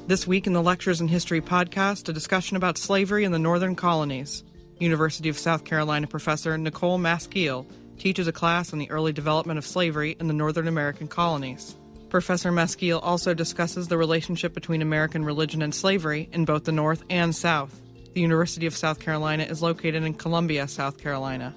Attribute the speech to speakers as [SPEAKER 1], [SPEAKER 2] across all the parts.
[SPEAKER 1] This week in the Lectures in History podcast, a discussion about slavery in the northern colonies. University of South Carolina professor Nicole Maskiell teaches a class on the early development of slavery in the northern American colonies. Professor Maskiell also discusses the relationship between American religion and slavery in both the North and South. The University of South Carolina is located in Columbia, South Carolina.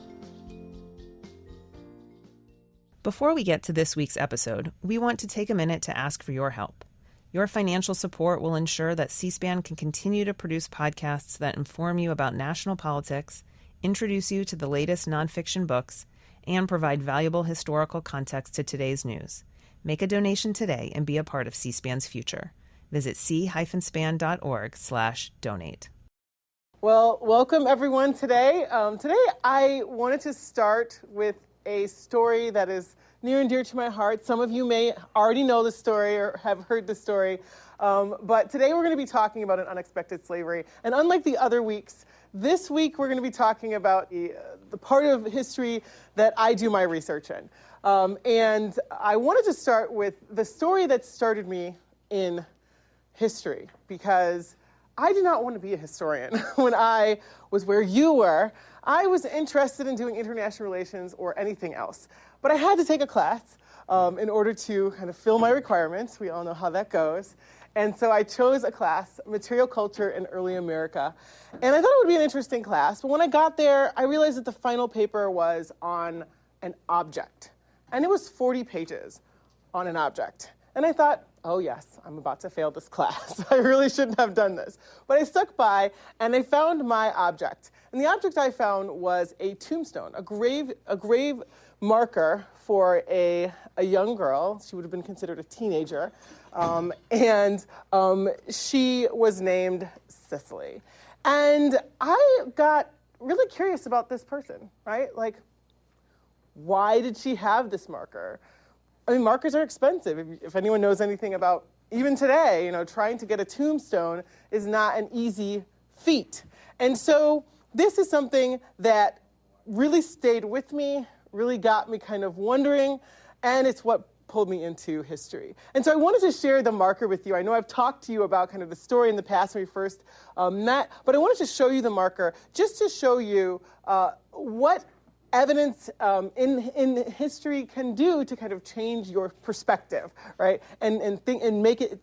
[SPEAKER 2] Before we get to this week's episode, we want to take a minute to ask for your help. Your financial support will ensure that C-SPAN can continue to produce podcasts that inform you about national politics, introduce you to the latest nonfiction books, and provide valuable historical context to today's news. Make a donation today and be a part of C-SPAN's future. Visit c-span.org/donate.
[SPEAKER 3] Well, welcome everyone today. Today I wanted to start with a story that is near and dear to my heart. Some of you may already know the story or have heard the story, but today we're going to be talking about an unexpected slavery. And unlike the other weeks, this week we're going to be talking about the part of history that I do my research in. And I wanted to start with the story that started me in history, because I did not want to be a historian when I was where you were. I was interested in doing international relations or anything else. But I had to take a class in order to kind of fill my requirements. We all know how that goes. And so I chose a class, Material Culture in Early America. And I thought it would be an interesting class. But when I got there, I realized that the final paper was on an object. And it was 40 pages on an object. And I thought, oh yes, I'm about to fail this class. I really shouldn't have done this. But I stuck by, and I found my object. And the object I found was a tombstone, a grave marker for a young girl. She would have been considered a teenager. And she was named Cicely. And I got really curious about this person, right? Like, why did she have this marker? I mean, markers are expensive. If anyone knows anything about, even today, trying to get a tombstone is not an easy feat. And so this is something that really stayed with me, really got me kind of wondering, and it's what pulled me into history. And so I wanted to share the marker with you. I know I've talked to you about kind of the story in the past when we first met, but I wanted to show you the marker just to show you what evidence in history can do to kind of change your perspective, right? And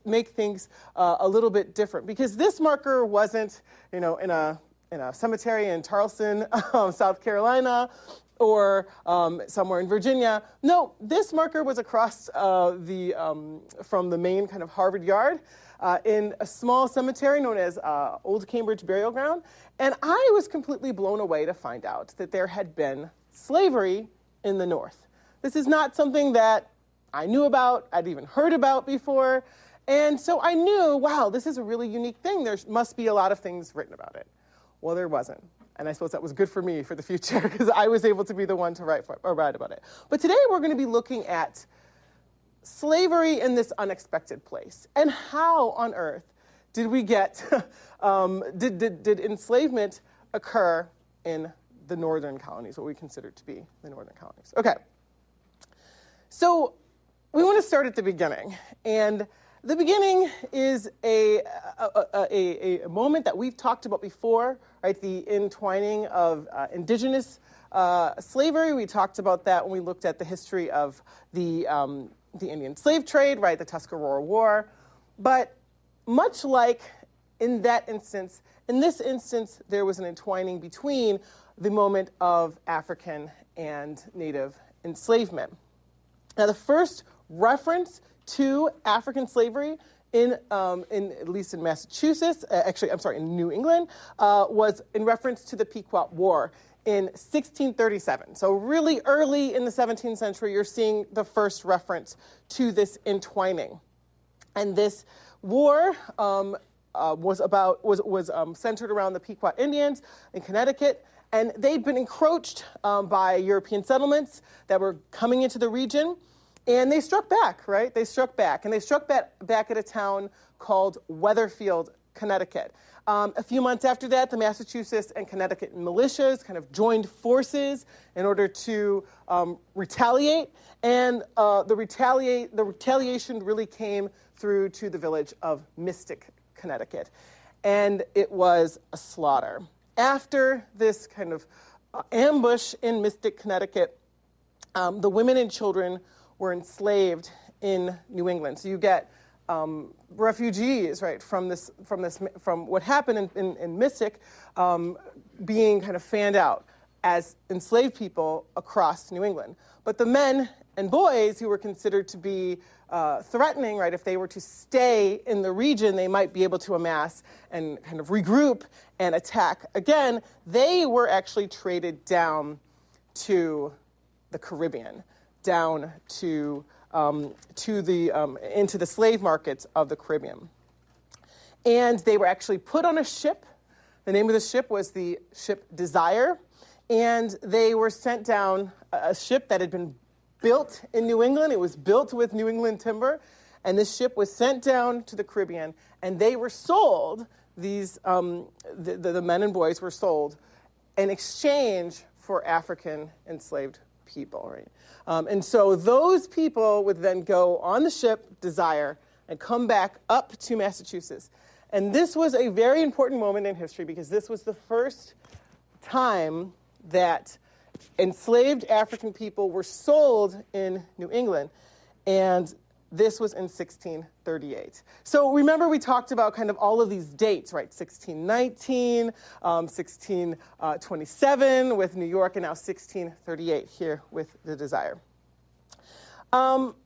[SPEAKER 3] make things a little bit different. Because this marker wasn't, in a cemetery in Charleston, South Carolina, or somewhere in Virginia. No, this marker was across from the main kind of Harvard Yard in a small cemetery known as Old Cambridge Burial Ground. And I was completely blown away to find out that there had been slavery in the North. This is not something that I knew about, I'd even heard about before. And so I knew, wow, this is a really unique thing. There must be a lot of things written about it. Well, there wasn't. And I suppose that was good for me for the future, because I was able to be the one to write about it. But today we're going to be looking at slavery in this unexpected place. And how on earth did we get, did enslavement occur in the northern colonies, what we consider to be the northern colonies? Okay. So we want to start at the beginning. And the beginning is a moment that we've talked about before, right? The entwining of indigenous slavery. We talked about that when we looked at the history of the Indian slave trade, right? The Tuscarora War. But much like in that instance, in this instance, there was an entwining between the moment of African and Native enslavement. Now, the first reference to African slavery in at least in Massachusetts, in New England, was in reference to the Pequot War in 1637. So really early in the 17th century, you're seeing the first reference to this entwining. And this war was centered around the Pequot Indians in Connecticut, and they'd been encroached by European settlements that were coming into the region. And they struck back, right? They struck back. And they struck back at a town called Weatherfield, Connecticut. A few months after that, the Massachusetts and Connecticut militias kind of joined forces in order to retaliate, and the retaliation really came through to the village of Mystic, Connecticut, and it was a slaughter. After this kind of ambush in Mystic, Connecticut, the women and children were enslaved in New England. So you get refugees, right, from what happened in Mystic, being kind of fanned out as enslaved people across New England. But the men and boys who were considered to be threatening, right, if they were to stay in the region, they might be able to amass and kind of regroup and attack again. They were actually traded down to the Caribbean, down to into the slave markets of the Caribbean. And they were actually put on a ship. The name of the ship was the ship Desire. And they were sent down a ship that had been built in New England. It was built with New England timber. And this ship was sent down to the Caribbean. And they were sold, the men and boys were sold in exchange for African enslaved people, right? And so those people would then go on the ship Desire and come back up to Massachusetts. And this was a very important moment in history because this was the first time that enslaved African people were sold in New England. And this was in 1638. So remember we talked about kind of all of these dates, right? 1619, 1627 with New York, and now 1638 here with the Desire. Now,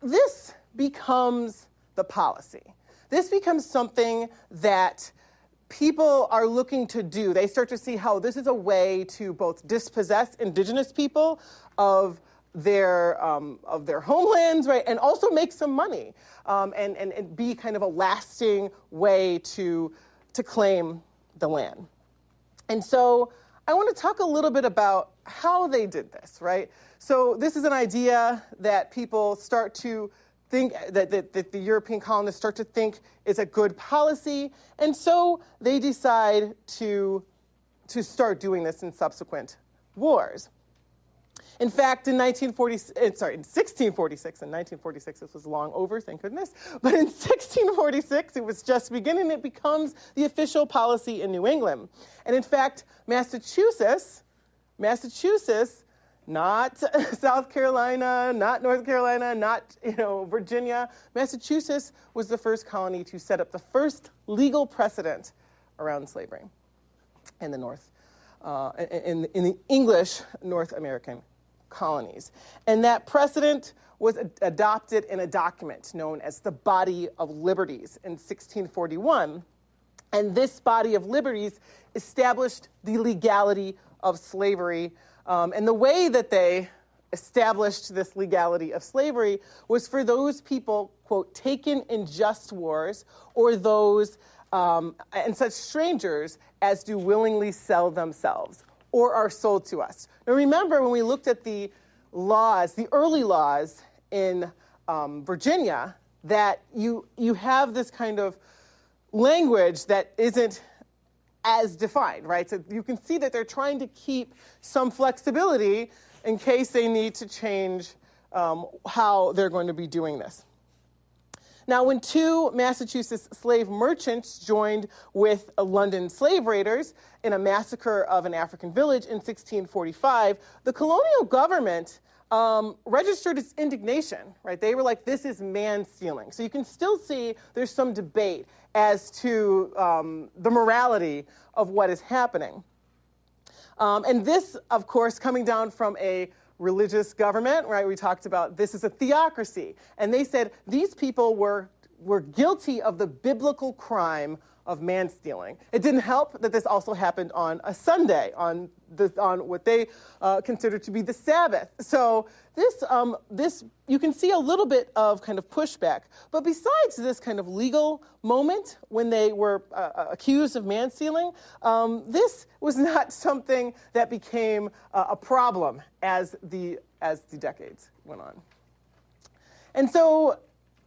[SPEAKER 3] this becomes the policy. This becomes something that people are looking to do. They start to see how this is a way to both dispossess indigenous people of their homelands, right, and also make some money, and be kind of a lasting way to claim the land. And so I want to talk a little bit about how they did this, right? So this is an idea that people start to think, that the European colonists start to think is a good policy, and so they decide to start doing this in subsequent wars. In fact, in 1646, and 1946, this was long over, thank goodness, but in 1646, it was just beginning, it becomes the official policy in New England. And in fact, Massachusetts, not South Carolina, not North Carolina, not Virginia, Massachusetts was the first colony to set up the first legal precedent around slavery in the North, in the English North American colonies. And that precedent was adopted in a document known as the Body of Liberties in 1641. And this Body of Liberties established the legality of slavery. And the way that they established this legality of slavery was for those people, quote, taken in just wars, or those and such strangers as do willingly sell themselves or are sold to us. Now remember, when we looked at the laws, the early laws in Virginia, that you have this kind of language that isn't as defined, right? So you can see that they're trying to keep some flexibility in case they need to change how they're going to be doing this. Now, when two Massachusetts slave merchants joined with London slave raiders in a massacre of an African village in 1645, the colonial government registered its indignation, right? They were like, this is man-stealing. So you can still see there's some debate as to the morality of what is happening. And this, of course, coming down from a religious government, right? We talked about this is a theocracy. And they said these people were guilty of the biblical crime of man-stealing. It didn't help that this also happened on a Sunday, on what they considered to be the Sabbath. So this you can see a little bit of kind of pushback. But besides this kind of legal moment when they were accused of man-stealing, this was not something that became a problem as the decades went on. And so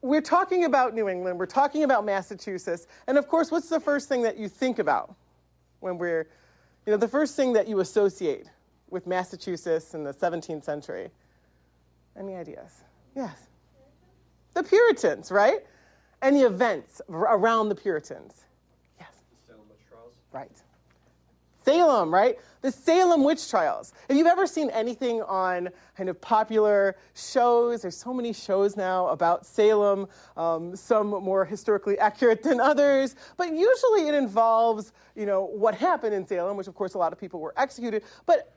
[SPEAKER 3] we're talking about New England, we're talking about Massachusetts, and of course, what's the first thing that you think about when the first thing that you associate with Massachusetts in the 17th century? Any ideas? Yes. The Puritans, right? And the events around the Puritans. Yes.
[SPEAKER 4] The Salem witch trials.
[SPEAKER 3] Right. Salem, right? The Salem witch trials. If you've ever seen anything on kind of popular shows, there's so many shows now about Salem, some more historically accurate than others, but usually it involves, what happened in Salem, which of course a lot of people were executed, but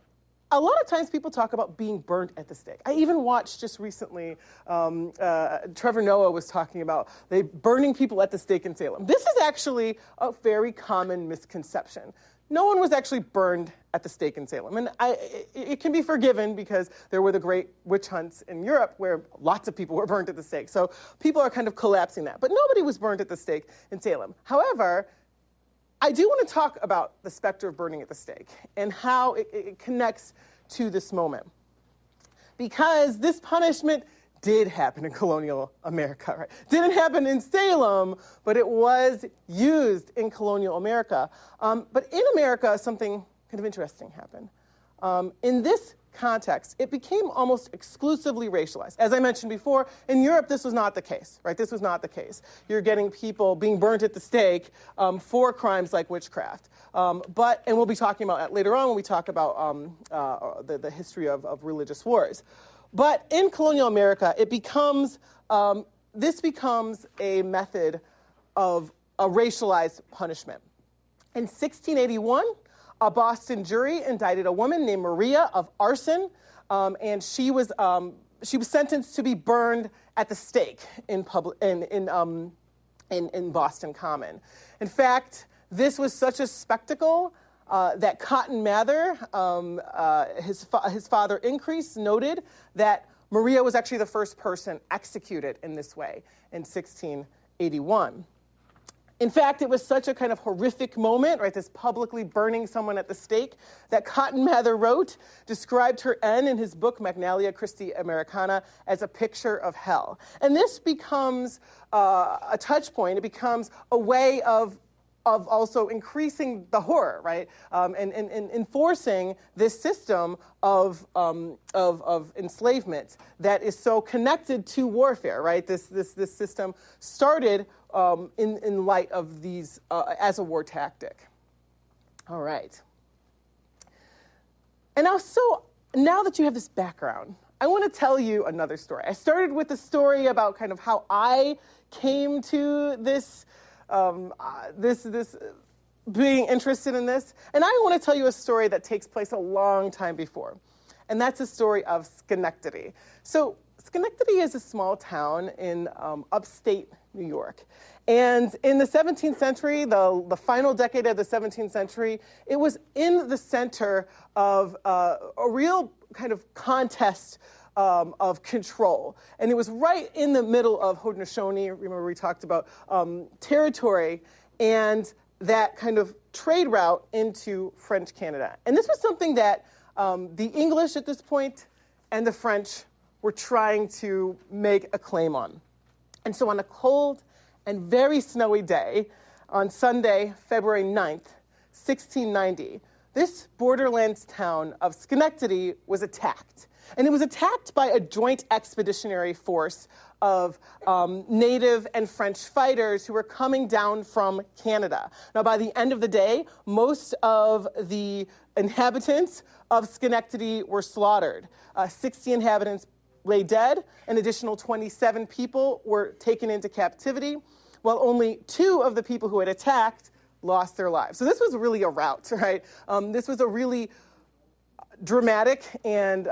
[SPEAKER 3] a lot of times people talk about being burnt at the stake. I even watched just recently, Trevor Noah was talking about they burning people at the stake in Salem. This is actually a very common misconception. No one was actually burned at the stake in Salem. And it can be forgiven because there were the great witch hunts in Europe where lots of people were burned at the stake. So people are kind of collapsing that. But nobody was burned at the stake in Salem. However, I do want to talk about the specter of burning at the stake and how it connects to this moment. Because this punishment did happen in colonial America, right? Didn't happen in Salem, but it was used in colonial America. But in America, something kind of interesting happened. In this context, it became almost exclusively racialized. As I mentioned before, in Europe, this was not the case, right? This was not the case. You're getting people being burnt at the stake for crimes like witchcraft. And we'll be talking about that later on when we talk about the history of religious wars. But in colonial America, this becomes a method of a racialized punishment. In 1681, a Boston jury indicted a woman named Maria of arson, and she was sentenced to be burned at the stake in Boston Common. In fact, this was such a spectacle that Cotton Mather, his father Increase, noted that Maria was actually the first person executed in this way in 1681. In fact, it was such a kind of horrific moment, right, this publicly burning someone at the stake, that Cotton Mather described her end in his book, Magnalia Christi Americana, as a picture of hell. And this becomes a touch point. It becomes a way of also increasing the horror, right, and enforcing this system of enslavement that is so connected to warfare, right? This system started in light of these as a war tactic. All right. And now that you have this background, I want to tell you another story. I started with a story about kind of how I came to this being interested in this. And I want to tell you a story that takes place a long time before. And that's the story of Schenectady. So Schenectady is a small town in upstate New York. And in the 17th century, the final decade of the 17th century, it was in the center of a real kind of contest of control. And it was right in the middle of Haudenosaunee. Remember we talked about territory and that kind of trade route into French Canada. And this was something that the English at this point and the French were trying to make a claim on. And so on a cold and very snowy day, on Sunday, February 9th, 1690, this borderlands town of Schenectady was attacked. And it was attacked by a joint expeditionary force of native and French fighters who were coming down from Canada. Now, by the end of the day, most of the inhabitants of Schenectady were slaughtered. 60 inhabitants lay dead. An additional 27 people were taken into captivity, while only 2 of the people who had attacked lost their lives. So this was really a rout, right? This was a really dramatic and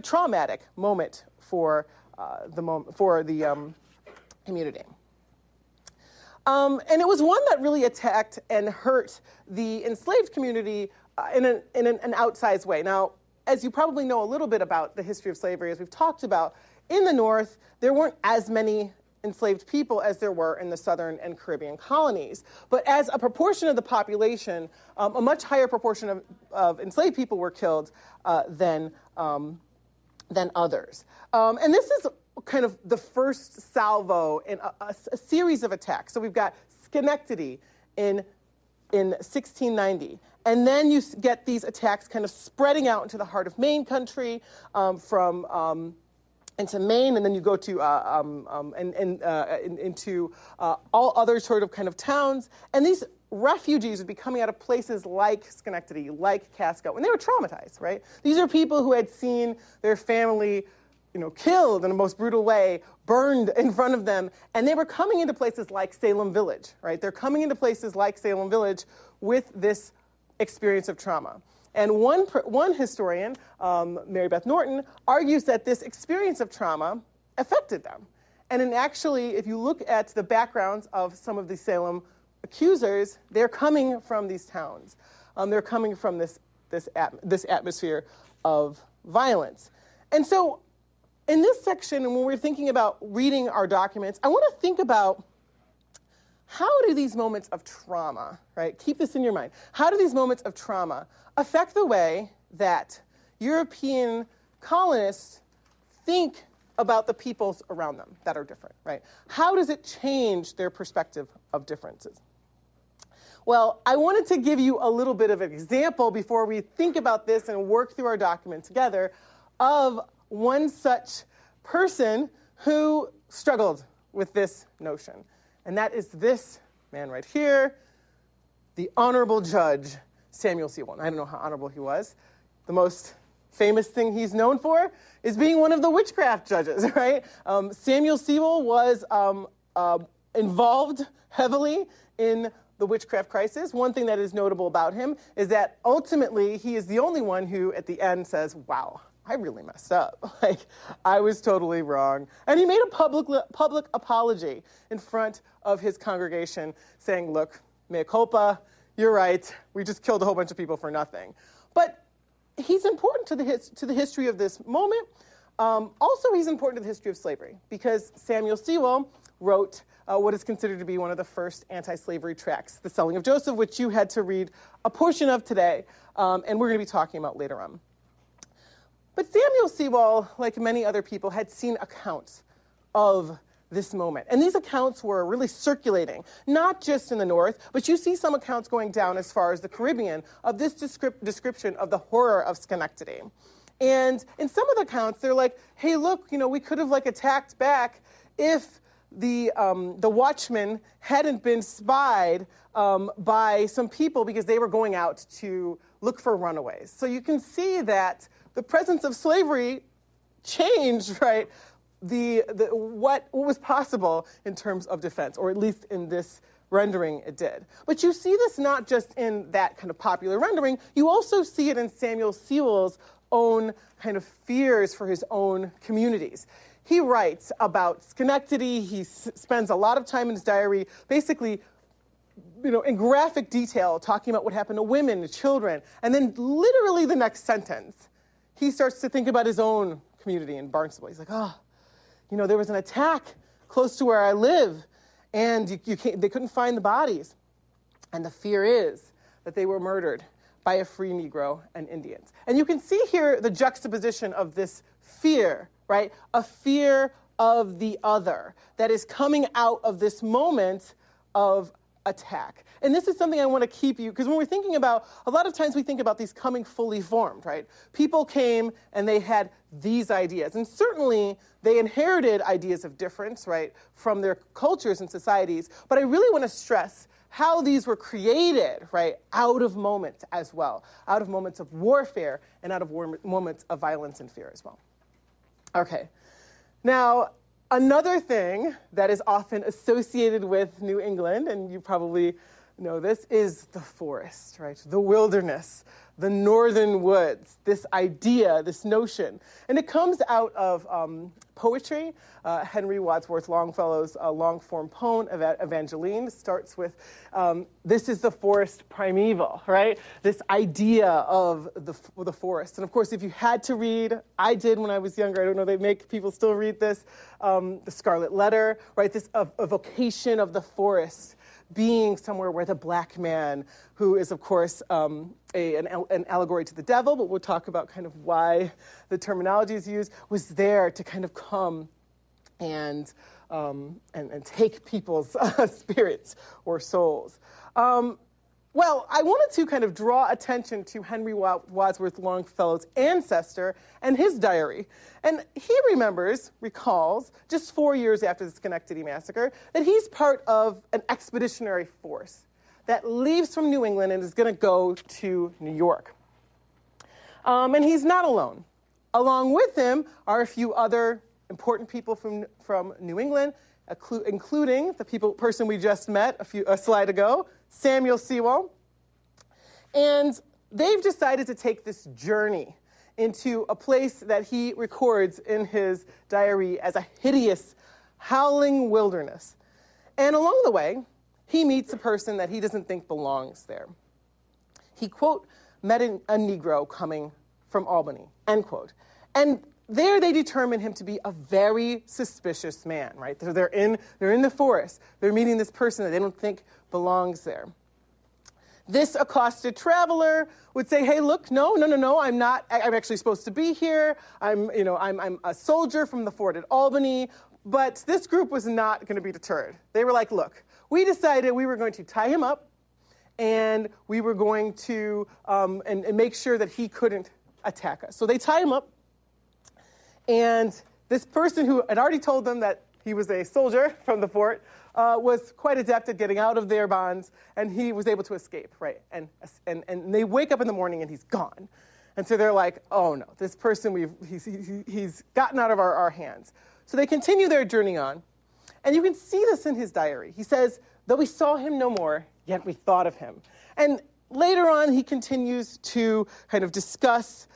[SPEAKER 3] traumatic moment for the community. And it was one that really attacked and hurt the enslaved community in an outsized way. Now, as you probably know a little bit about the history of slavery, as we've talked about, in the North, there weren't as many enslaved people as there were in the Southern and Caribbean colonies. But as a proportion of the population, a much higher proportion of enslaved people were killed than than others. And this is kind of the first salvo in a series of attacks. So we've got Schenectady in 1690. And then you get these attacks kind of spreading out into the heart of Maine country into Maine, and then you go to into all other sort of kind of towns. And these refugees would be coming out of places like Schenectady, like Maskiell, and they were traumatized, right? These are people who had seen their family, killed in the most brutal way, burned in front of them, and they were coming into places like Salem Village, right? They're coming into places like Salem Village with this experience of trauma. And one historian, Mary Beth Norton, argues that this experience of trauma affected them. And actually, if you look at the backgrounds of some of the Salem accusers, they're coming from these towns. They're coming from this atmosphere of violence. And so in this section, and when we're thinking about reading our documents, I want to think about how do these moments of trauma, right? Keep this in your mind. How do these moments of trauma affect the way that European colonists think about the peoples around them that are different, right? How does it change their perspective of differences? Well, I wanted to give you a little bit of an example before we think about this and work through our document together of one such person who struggled with this notion. And that is this man right here, the Honorable Judge Samuel Sewall. And I don't know how honorable he was. The most famous thing he's known for is being one of the witchcraft judges, right? Samuel Sewall was involved heavily in the witchcraft crisis. One thing that is notable about him is that ultimately he is the only one who at the end says, wow, I really messed up. Like, I was totally wrong. And he made a public apology in front of his congregation saying, look, mea culpa, you're right. We just killed a whole bunch of people for nothing. But he's important to the history of this moment. Also, he's important to the history of slavery because Samuel Sewall wrote what is considered to be one of the first anti-slavery tracts, The Selling of Joseph, which you had to read a portion of today, and we're going to be talking about later on. But Samuel Sewall, like many other people, had seen accounts of this moment. And these accounts were really circulating, not just in the North, but you see some accounts going down as far as the Caribbean of this description of the horror of Schenectady. And in some of the accounts, they're like, hey, look, we could have attacked back if the watchmen hadn't been spied by some people because they were going out to look for runaways. So you can see that the presence of slavery changed, right, what was possible in terms of defense, or at least in this rendering it did. But you see this not just in that kind of popular rendering, you also see it in Samuel Sewall's own kind of fears for his own communities. He writes about Schenectady. He spends a lot of time in his diary basically in graphic detail talking about what happened to women and children. And then literally the next sentence, he starts to think about his own community in Barnstable. He's like, there was an attack close to where I live, and they couldn't find the bodies. And the fear is that they were murdered by a free Negro and Indians. And you can see here the juxtaposition of this fear, right? A fear of the other that is coming out of this moment of attack. And this is something I want to keep you, because when we're thinking about, a lot of times we think about these coming fully formed, right? People came and they had these ideas. And certainly they inherited ideas of difference, right, from their cultures and societies. But I really want to stress how these were created, right, out of moments as well, out of moments of warfare and out of moments of violence and fear as well. Okay. Now, another thing that is often associated with New England, and you probably know this, is the forest, right? The wilderness, the northern woods, this idea, this notion. And it comes out of poetry. Henry Wadsworth Longfellow's long-form poem, Evangeline, starts with, this is the forest primeval, right? This idea of the forest. And of course, if you had to read, I did when I was younger, I don't know, they make people still read this, The Scarlet Letter, right? This evocation of the forest being somewhere where the black man, who is, of course, an allegory to the devil, but we'll talk about kind of why the terminology is used, was there to kind of come and take people's spirits or souls. Well, I wanted to kind of draw attention to Henry Wadsworth Longfellow's ancestor and his diary. And he recalls, just 4 years after the Schenectady Massacre, that he's part of an expeditionary force that leaves from New England and is going to go to New York. And he's not alone. Along with him are a few other important people from New England, including the person we just met a slide ago, Samuel Sewall. And they've decided to take this journey into a place that he records in his diary as a hideous, howling wilderness. And along the way, he meets a person that he doesn't think belongs there. He, quote, met a Negro coming from Albany, end quote. And there they determine him to be a very suspicious man, right? So they're in the forest. They're meeting this person that they don't think belongs there. This accosted traveler would say, hey, look, no, I'm not. I'm actually supposed to be here. I'm a soldier from the fort at Albany. But this group was not going to be deterred. They were like, look, we decided we were going to tie him up and we were going to and make sure that he couldn't attack us. So they tie him up. And this person who had already told them that he was a soldier from the fort was quite adept at getting out of their bonds, and he was able to escape, right? And they wake up in the morning and he's gone. And so they're like, oh no, this person, he's gotten out of our hands. So they continue their journey on. And you can see this in his diary. He says, though we saw him no more, yet we thought of him. And later on, he continues to kind of discuss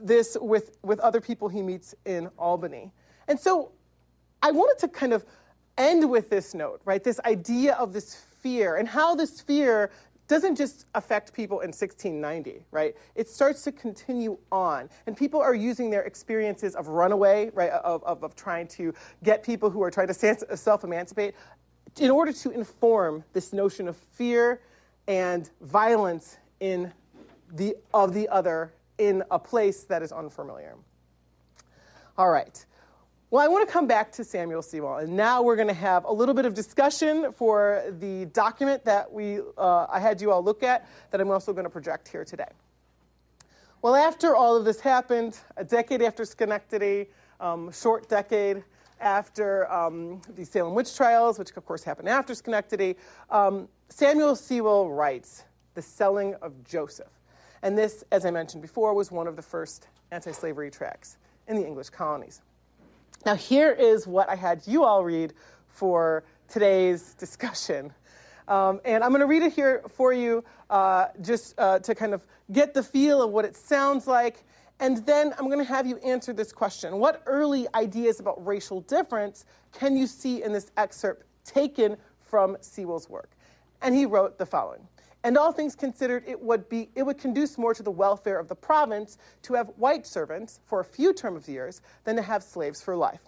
[SPEAKER 3] this with other people he meets in Albany. And so I wanted to kind of end with this note, right? This idea of this fear and how this fear doesn't just affect people in 1690, right? It starts to continue on. And people are using their experiences of runaway, right, of trying to get people who are trying to self-emancipate in order to inform this notion of fear and violence of the other in a place that is unfamiliar. All right. Well, I want to come back to Samuel Sewall, and now we're going to have a little bit of discussion for the document that I had you all look at that I'm also going to project here today. Well, after all of this happened, a decade after Schenectady, short decade after the Salem witch trials, which of course happened after Schenectady, Samuel Sewall writes The Selling of Joseph. And this, as I mentioned before, was one of the first anti-slavery tracts in the English colonies. Now, here is what I had you all read for today's discussion. And I'm going to read it here for you just to kind of get the feel of what it sounds like. And then I'm going to have you answer this question. What early ideas about racial difference can you see in this excerpt taken from Sewall's work? And he wrote the following. And all things considered, it would conduce more to the welfare of the province to have white servants for a few term of years than to have slaves for life.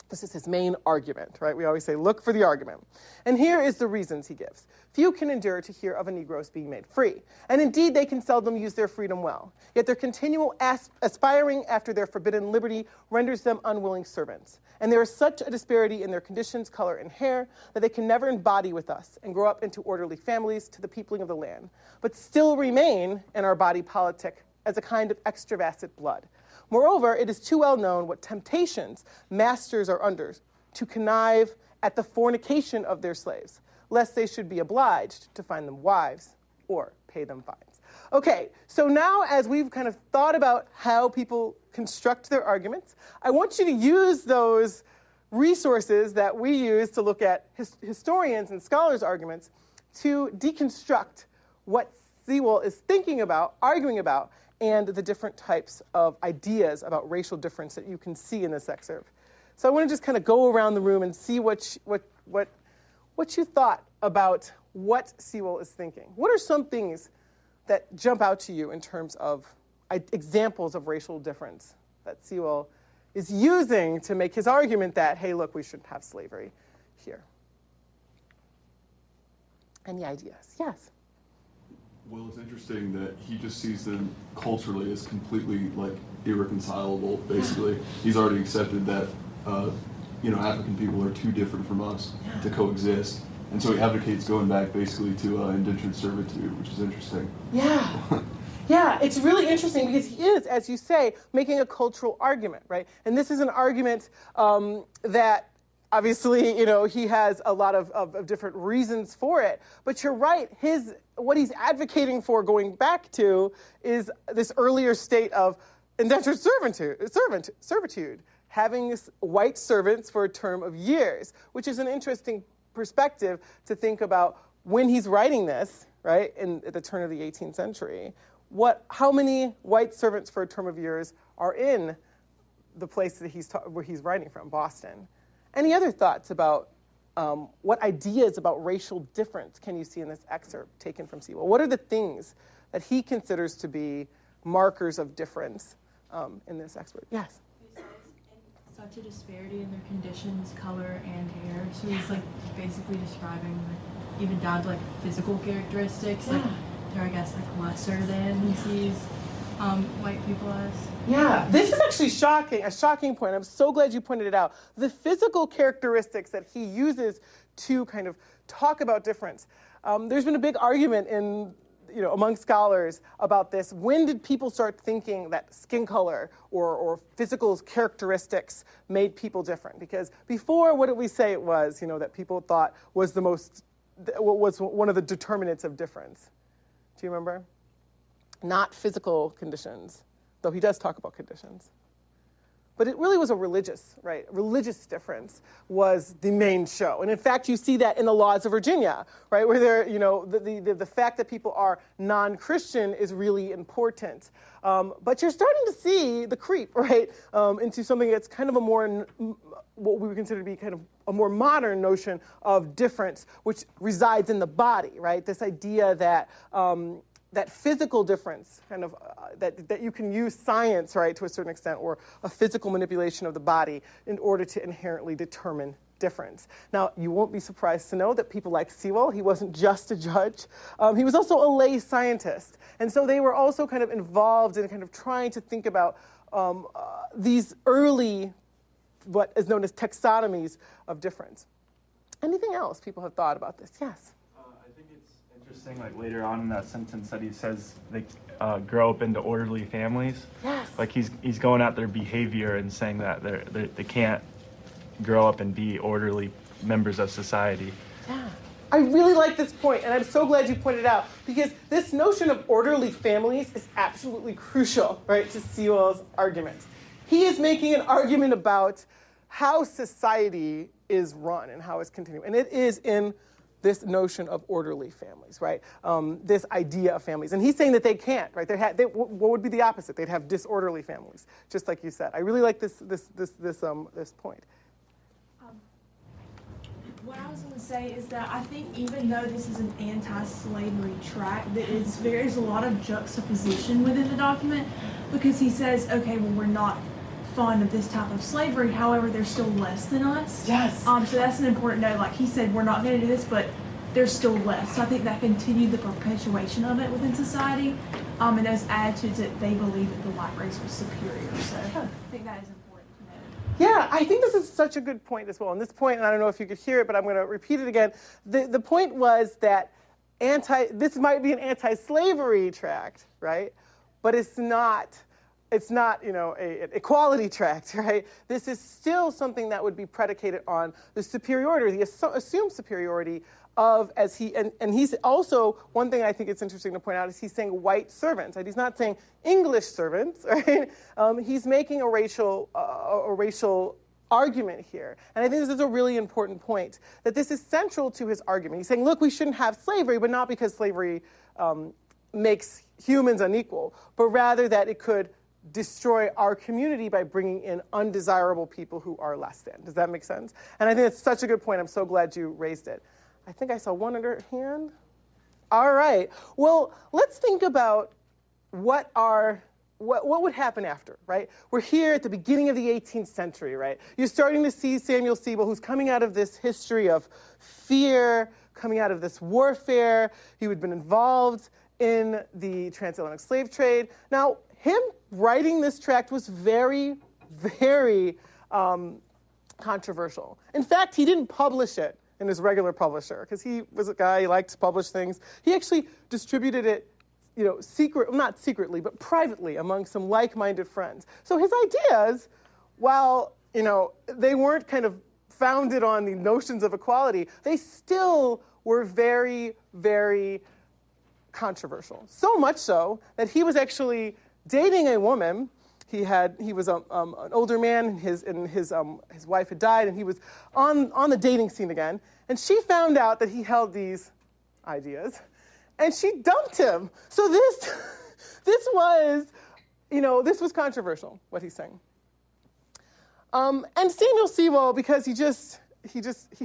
[SPEAKER 3] This is his main argument, right? We always say, look for the argument. And here is the reasons he gives. Few can endure to hear of a Negro's being made free. And indeed, they can seldom use their freedom well. Yet their continual aspiring after their forbidden liberty renders them unwilling servants. And there is such a disparity in their conditions, color, and hair that they can never embody with us and grow up into orderly families to the peopling of the land, but still remain in our body politic as a kind of extravasate blood. Moreover, it is too well known what temptations masters are under to connive at the fornication of their slaves, lest they should be obliged to find them wives or pay them fines. Okay, so now as we've kind of thought about how people construct their arguments, I want you to use those resources that we use to look at historians and scholars' arguments to deconstruct what Sewall is thinking about, arguing about, and the different types of ideas about racial difference that you can see in this excerpt. So I want to just kind of go around the room and see what you thought about what Sewall is thinking. What are some things that jump out to you in terms of examples of racial difference that Sewall is using to make his argument that, hey, look, we shouldn't have slavery here? Any ideas? Yes.
[SPEAKER 4] Well, it's interesting that he just sees them culturally as completely like irreconcilable. Basically, he's already accepted that African people are too different from us to coexist, and so he advocates going back basically to indentured servitude, which is interesting.
[SPEAKER 3] Yeah. Yeah, it's really interesting because he is, as you say, making a cultural argument, right? And this is an argument that obviously, he has a lot of different reasons for it. But you're right, what he's advocating for going back to is this earlier state of indentured servitude, having white servants for a term of years, which is an interesting perspective to think about when he's writing this, right, at the turn of the 18th century. How many white servants for a term of years are in the place that where he's writing from, Boston? Any other thoughts about what ideas about racial difference can you see in this excerpt taken from Sewell? What are the things that he considers to be markers of difference in this excerpt? Yes?
[SPEAKER 5] He says such a disparity in their conditions, color, and hair. So he's basically describing even down to physical characteristics.
[SPEAKER 3] Yeah.
[SPEAKER 5] They're, I guess, lesser than he sees white people as.
[SPEAKER 3] Yeah, this is actually a shocking point. I'm so glad you pointed it out. The physical characteristics that he uses to kind of talk about difference. There's been a big argument among scholars about this. When did people start thinking that skin color or physical characteristics made people different? Because before, what did we say it was, that people thought was was one of the determinants of difference? Do you remember? Not physical conditions, though he does talk about conditions. But it really was a religious difference was the main show. And in fact, you see that in the laws of Virginia, right? Where the fact that people are non-Christian is really important. But you're starting to see the creep, right? Into something that's kind of what we would consider to be kind of a more modern notion of difference, which resides in the body, right? This idea that that physical difference, kind of that you can use science, right, to a certain extent, or a physical manipulation of the body in order to inherently determine difference. Now, you won't be surprised to know that people like Sewell, he wasn't just a judge. He was also a lay scientist. And so they were also kind of involved in kind of trying to think about these early, what is known as taxonomies of difference. Anything else people have thought about this? Yes?
[SPEAKER 6] I think it's interesting, later on in that sentence that he says they grow up into orderly families.
[SPEAKER 3] Yes.
[SPEAKER 6] He's going at their behavior and saying that they can't grow up and be orderly members of society.
[SPEAKER 3] Yeah. I really like this point, and I'm so glad you pointed it out, because this notion of orderly families is absolutely crucial, right, to Sewell's argument. He is making an argument about how society is run and how it's continuing, and it is in this notion of orderly families, right? This idea of families, and he's saying that they can't, right? What would be the opposite? They'd have disorderly families, just like you said. I really like this point.
[SPEAKER 5] What I was going to say is that I think even though this is an anti-slavery tract, there's a lot of juxtaposition within the document, because he says, okay, well, we're not fond of this type of slavery, however, they're still less than us.
[SPEAKER 3] Yes.
[SPEAKER 5] So that's an important note. Like he said, we're not going to do this, but there's still less. So I think that continued the perpetuation of it within society, and those attitudes that they believe that the white race was superior. So I think that is important.
[SPEAKER 3] Yeah, I think this is such a good point as well. And this point, and I don't know if you could hear it, but I'm going to repeat it again. The point was that this might be an anti-slavery tract, right? But it's not an equality tract, right? This is still something that would be predicated on the superiority, the assumed superiority of, and he's also, one thing I think it's interesting to point out is he's saying white servants, right? He's not saying English servants, right? He's making a racial argument here. And I think this is a really important point, that this is central to his argument. He's saying, look, we shouldn't have slavery, but not because slavery makes humans unequal, but rather that it could destroy our community by bringing in undesirable people who are less than. Does that make sense? And I think it's such a good point. I'm so glad you raised it. I think I saw one other hand. All right. Well, let's think about what are what would happen after, right? We're here at the beginning of the 18th century, right? You're starting to see Samuel Siebel, who's coming out of this history of fear, coming out of this warfare. He had been involved in the transatlantic slave trade. Now, him writing this tract was very, very controversial. In fact, he didn't publish it in his regular publisher, because he was a guy, he liked to publish things. He actually distributed it, not secretly, but privately among some like-minded friends. So his ideas, while, they weren't kind of founded on the notions of equality, they still were very, very controversial. So much so that he was actually dating a woman. He was an older man, and his wife had died, and he was on the dating scene again. And she found out that he held these ideas, and she dumped him. So this was controversial, what he's saying. And Samuel Siebel, because he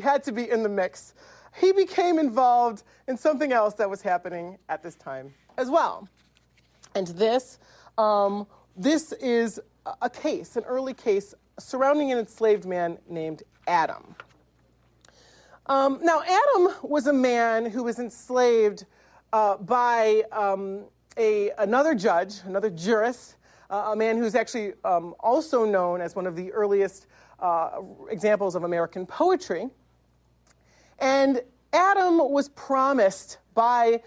[SPEAKER 3] had to be in the mix, he became involved in something else that was happening at this time as well. And this is a case, an early case, surrounding an enslaved man named Adam. Now, Adam was a man who was enslaved by another judge, another jurist, a man who's actually also known as one of the earliest examples of American poetry. And Adam was promised by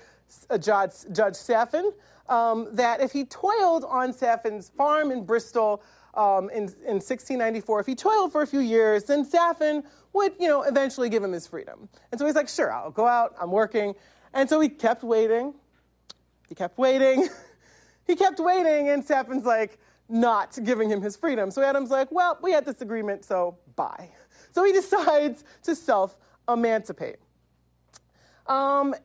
[SPEAKER 3] Judge Saffin that if he toiled on Saffin's farm in Bristol in 1694, if he toiled for a few years, then Saffin would, eventually give him his freedom. And so he's like, sure, I'll go out, I'm working. And so he kept waiting. He kept waiting. He kept waiting, and Saffin's like not giving him his freedom. So Adam's like, well, we had this agreement, so bye. So he decides to self-emancipate.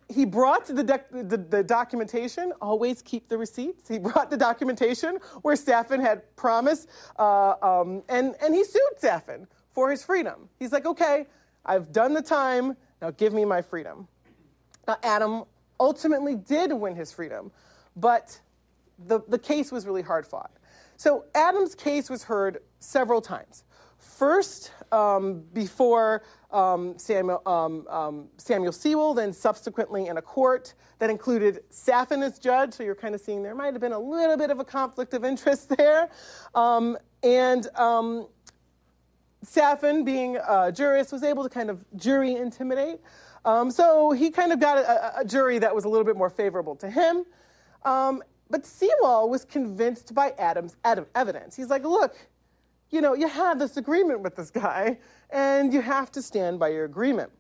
[SPEAKER 3] He brought the documentation. Always keep the receipts. He brought the documentation where Saffin had promised, and he sued Saffin for his freedom. He's like, okay, I've done the time. Now give me my freedom. Now, Adam ultimately did win his freedom, but the case was really hard fought. So Adam's case was heard several times. First, before Samuel Sewell, then subsequently in a court that included Saffin as judge. So you're kind of seeing there might have been a little bit of a conflict of interest there. Saffin, being a jurist, was able to kind of jury intimidate. So he kind of got a jury that was a little bit more favorable to him. But Sewell was convinced by Adam's evidence. He's like, look, you had this agreement with this guy, and you have to stand by your agreement.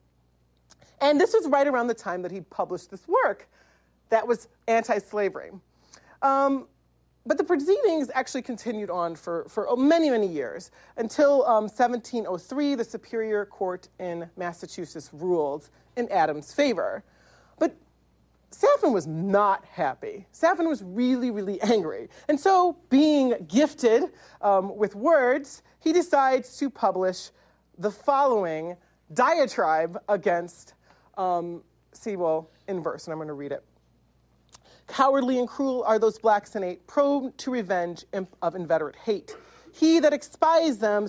[SPEAKER 3] And this was right around the time that he published this work that was anti-slavery. But the proceedings actually continued on for many, many years until 1703, the Superior Court in Massachusetts ruled in Adam's favor. But Saffin was not happy. Saffin was really, really angry. And so, being gifted with words, he decides to publish the following diatribe against Sewell in verse, and I'm going to read it. Cowardly and cruel are those blacks innate, prone to revenge of inveterate hate. He that expies them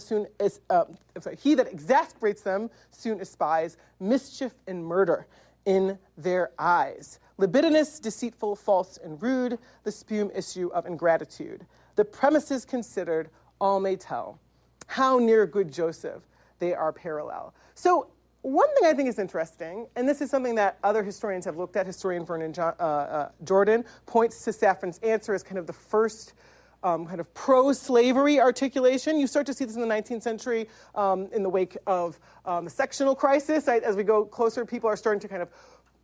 [SPEAKER 3] he that exasperates them soon espies mischief and murder in their eyes. Libidinous, deceitful, false, and rude, the spume issue of ingratitude. The premises considered, all may tell how near good Joseph they are parallel. So one thing I think is interesting, and this is something that other historians have looked at, historian Vernon Jordan points to Saffin's answer as kind of the first kind of pro-slavery articulation. You start to see this in the 19th century in the wake of the sectional crisis. As we go closer, people are starting to kind of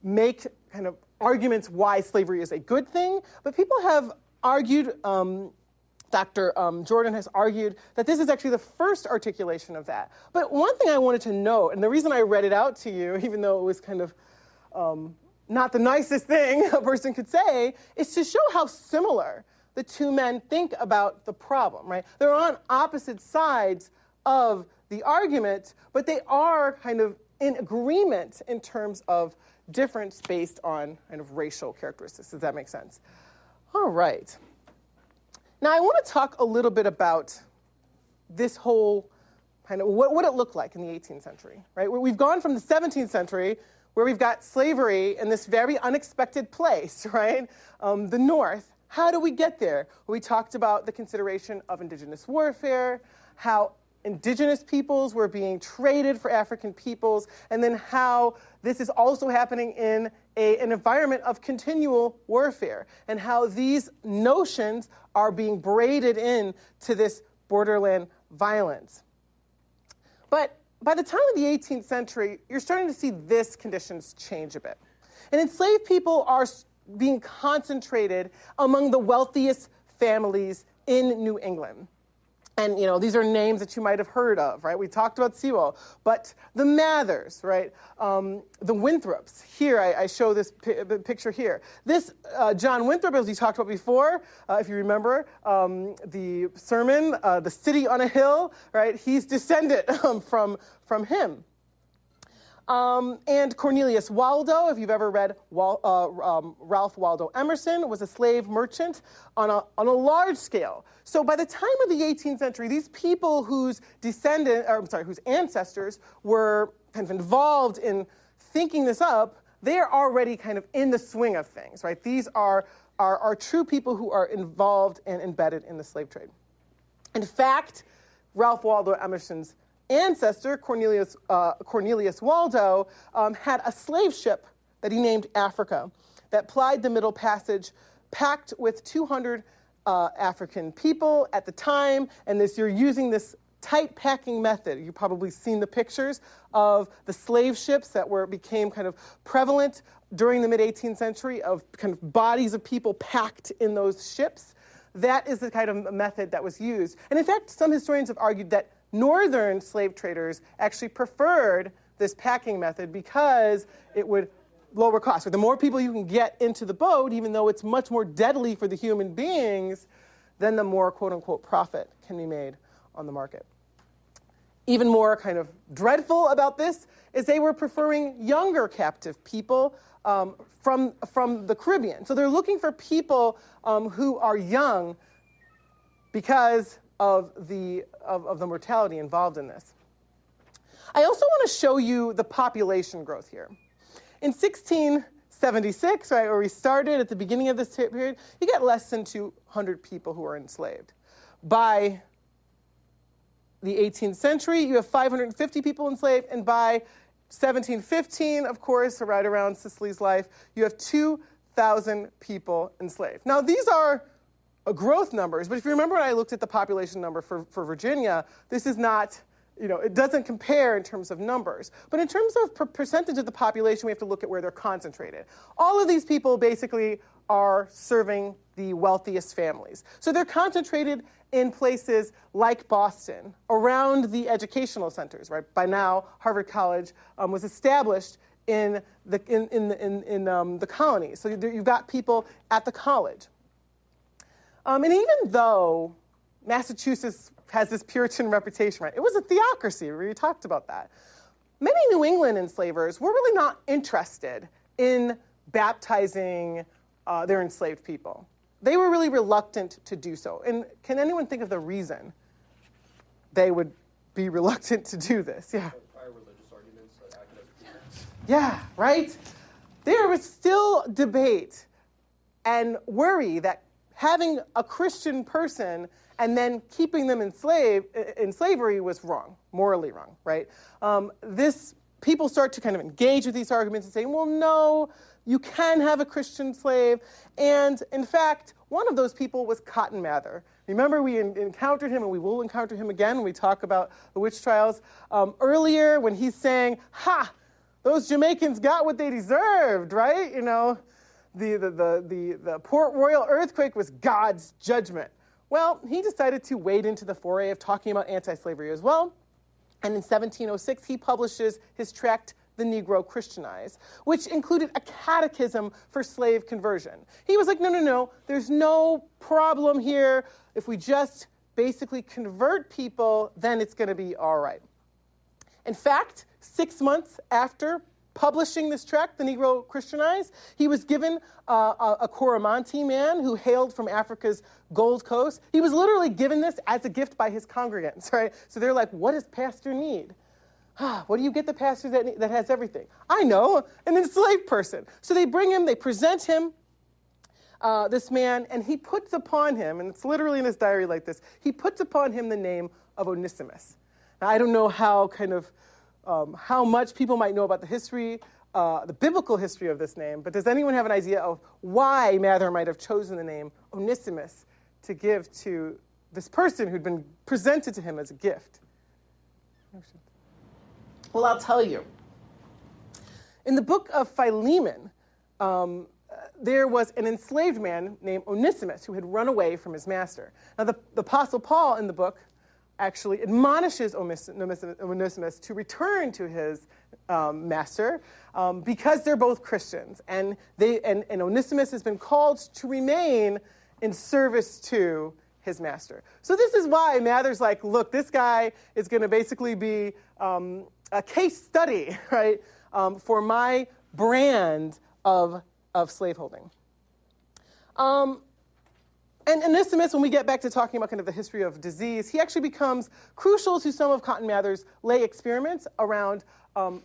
[SPEAKER 3] make kind of arguments why slavery is a good thing. But people have argued, Dr. Jordan has argued that this is actually the first articulation of that. But one thing I wanted to note, and the reason I read it out to you, even though it was kind of not the nicest thing a person could say, is to show how similar the two men think about the problem, right? They're on opposite sides of the argument, but they are kind of in agreement in terms of difference based on kind of racial characteristics. Does that make sense? All right. Now, I want to talk a little bit about this whole kind of what it looked like in the 18th century, right? We've gone from the 17th century, where we've got slavery in this very unexpected place, right? The North. How do we get there? We talked about the consideration of indigenous warfare, how indigenous peoples were being traded for African peoples, and then how this is also happening in an environment of continual warfare, and how these notions are being braided in to this borderland violence. But by the time of the 18th century, you're starting to see this conditions change a bit. And enslaved people are being concentrated among the wealthiest families in New England. And, these are names that you might have heard of, right? We talked about Sewell, but the Mathers, right? The Winthrops. Here, I show this picture here. This John Winthrop, as we talked about before, if you remember the sermon, The City on a Hill, right? He's descended from him. And Cornelius Waldo, if you've ever read Ralph Waldo Emerson, was a slave merchant on a large scale. So by the time of the 18th century, these people whose ancestors were kind of involved in thinking this up, they are already kind of in the swing of things, right? These are true people who are involved and embedded in the slave trade. In fact, Ralph Waldo Emerson's ancestor, Cornelius Waldo, had a slave ship that he named Africa that plied the Middle Passage, packed with 200 African people at the time, and you're using this tight packing method. You've probably seen the pictures of the slave ships that became kind of prevalent during the mid-18th century, of kind of bodies of people packed in those ships. That is the kind of method that was used. And in fact, some historians have argued that northern slave traders actually preferred this packing method because it would lower costs. So the more people you can get into the boat, even though it's much more deadly for the human beings, then the more quote-unquote profit can be made on the market. Even more kind of dreadful about this is they were preferring younger captive people from the Caribbean. So they're looking for people who are young because of the mortality involved in this. I also want to show you the population growth here. In 1676, right, where we started at the beginning of this period, you get less than 200 people who are enslaved. By the 18th century, you have 550 people enslaved, and by 1715, of course, right around Cicely's life, you have 2,000 people enslaved. Now, these are growth numbers, but if you remember when I looked at the population number for Virginia, this is not, it doesn't compare in terms of numbers. But in terms of percentage of the population, we have to look at where they're concentrated. All of these people basically are serving the wealthiest families. So they're concentrated in places like Boston, around the educational centers, right? By now, Harvard College was established in the colonies. So you've got people at the college. And even though Massachusetts has this Puritan reputation, right? It was a theocracy. We talked about that. Many New England enslavers were really not interested in baptizing their enslaved people. They were really reluctant to do so. And can anyone think of the reason they would be reluctant to do this? Yeah.
[SPEAKER 7] Prior religious arguments that acted as deterrents.
[SPEAKER 3] Yeah, right? There was still debate and worry that having a Christian person and then keeping them in slavery was wrong, morally wrong, right? People start to kind of engage with these arguments and say, well, no, you can have a Christian slave. And in fact, one of those people was Cotton Mather. Remember, we encountered him, and we will encounter him again when we talk about the witch trials. Earlier, when he's saying, ha, those Jamaicans got what they deserved, right? The Port Royal earthquake was God's judgment. Well, he decided to wade into the foray of talking about anti-slavery as well. And in 1706, he publishes his tract, The Negro Christianized, which included a catechism for slave conversion. He was like, no, there's no problem here. If we just basically convert people, then it's going to be all right. In fact, 6 months after publishing this tract, The Negro Christianized, he was given a Coromantee man who hailed from Africa's Gold Coast. He was literally given this as a gift by his congregants, right? So they're like, what does pastor need? What do you get the pastor that has everything? I know, an enslaved person. So they bring him, they present him, this man, and he puts upon him, and it's literally in his diary like this, he puts upon him the name of Onesimus. Now, I don't know how much people might know about the history, the biblical history of this name, but does anyone have an idea of why Mather might have chosen the name Onesimus to give to this person who'd been presented to him as a gift? Well, I'll tell you. In the book of Philemon, there was an enslaved man named Onesimus who had run away from his master. Now, the Apostle Paul in the book actually admonishes Onesimus to return to his master because they're both Christians. And Onesimus has been called to remain in service to his master. So this is why Mather's like, look, this guy is going to basically be a case study, right, for my brand of slaveholding. And Onesimus, when we get back to talking about kind of the history of disease, he actually becomes crucial to some of Cotton Mather's lay experiments around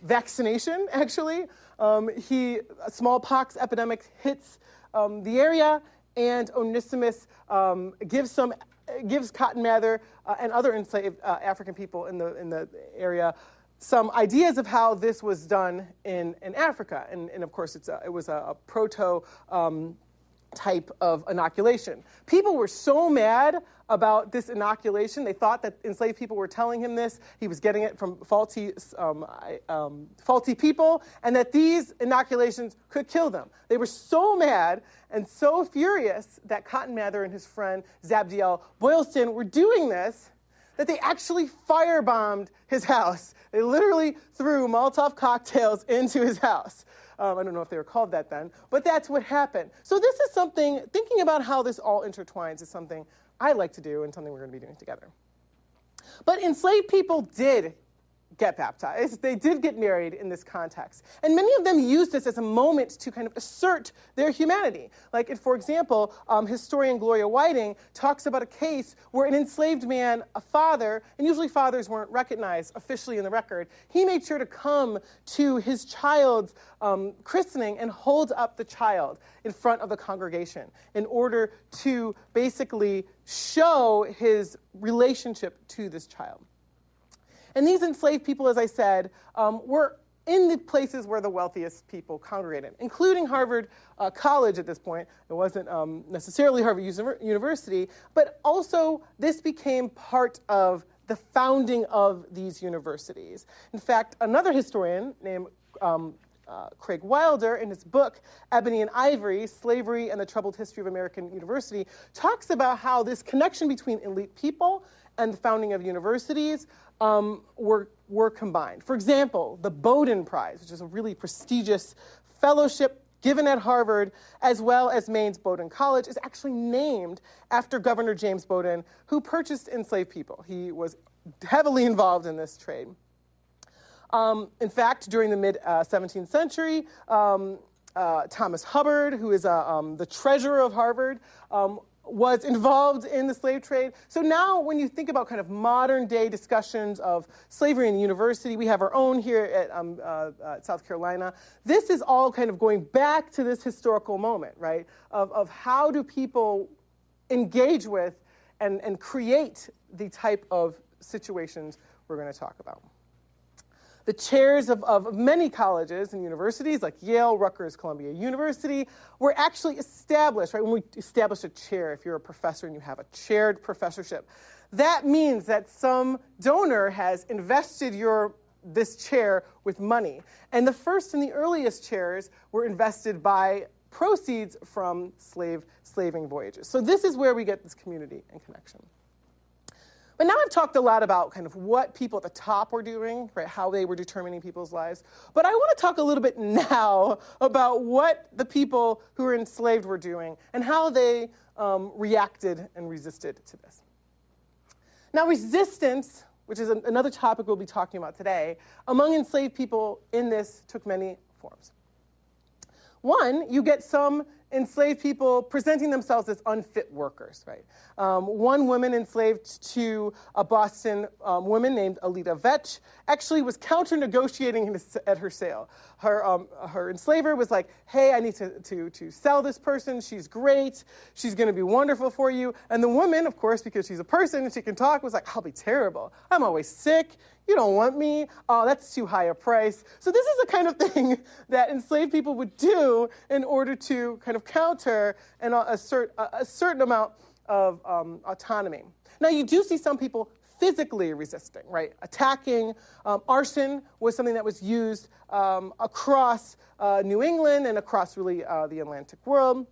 [SPEAKER 3] vaccination, actually. A smallpox epidemic hits the area, and Onesimus gives Cotton Mather and other enslaved African people in the area some ideas of how this was done in Africa. And of course, it was a proto type of inoculation. People were so mad about this inoculation. They thought that enslaved people were telling him this. He was getting it from faulty people, and that these inoculations could kill them. They were so mad and so furious that Cotton Mather and his friend Zabdiel Boylston were doing this that they actually firebombed his house. They literally threw Molotov cocktails into his house. I don't know if they were called that then, but that's what happened. So this is something, thinking about how this all intertwines is something I like to do and something we're going to be doing together. But enslaved people did get baptized. They did get married in this context. And many of them used this as a moment to kind of assert their humanity. Like, for example, historian Gloria Whiting talks about a case where an enslaved man, a father, and usually fathers weren't recognized officially in the record, he made sure to come to his child's christening and hold up the child in front of the congregation in order to basically show his relationship to this child. And these enslaved people, as I said, were in the places where the wealthiest people congregated, including Harvard College at this point. It wasn't necessarily Harvard University, but also this became part of the founding of these universities. In fact, another historian named Craig Wilder, in his book, Ebony and Ivory, Slavery and the Troubled History of American University, talks about how this connection between elite people and the founding of universities were combined. For example, the Bowdoin Prize, which is a really prestigious fellowship given at Harvard, as well as Maine's Bowdoin College, is actually named after Governor James Bowdoin, who purchased enslaved people. He was heavily involved in this trade. In fact, during the mid-17th century, Thomas Hubbard, who is the treasurer of Harvard, was involved in the slave trade. So now when you think about kind of modern day discussions of slavery in the university, we have our own here at South Carolina. This is all kind of going back to this historical moment, right, of how do people engage with and create the type of situations we're going to talk about. The chairs of many colleges and universities, like Yale, Rutgers, Columbia University, were actually established, right? When we establish a chair, if you're a professor and you have a chaired professorship, that means that some donor has invested this chair with money. And the first and the earliest chairs were invested by proceeds from slaving voyages. So this is where we get this community and connection. But now I've talked a lot about kind of what people at the top were doing, right, how they were determining people's lives. But I want to talk a little bit now about what the people who were enslaved were doing and how they reacted and resisted to this. Now, resistance, which is another topic we'll be talking about today, among enslaved people in this took many forms. One, you get some enslaved people presenting themselves as unfit workers, right? One woman enslaved to a Boston woman named Alida Vetch actually was counter-negotiating at her sale. Her enslaver was like, hey, I need to sell this person. She's great. She's going to be wonderful for you. And the woman, of course, because she's a person and she can talk, was like, I'll be terrible. I'm always sick. You don't want me. Oh, that's too high a price. So this is the kind of thing that enslaved people would do in order to kind of counter and assert a certain amount of autonomy. Now, you do see some people physically resisting, right? Attacking. Arson was something that was used across New England and across really the Atlantic world.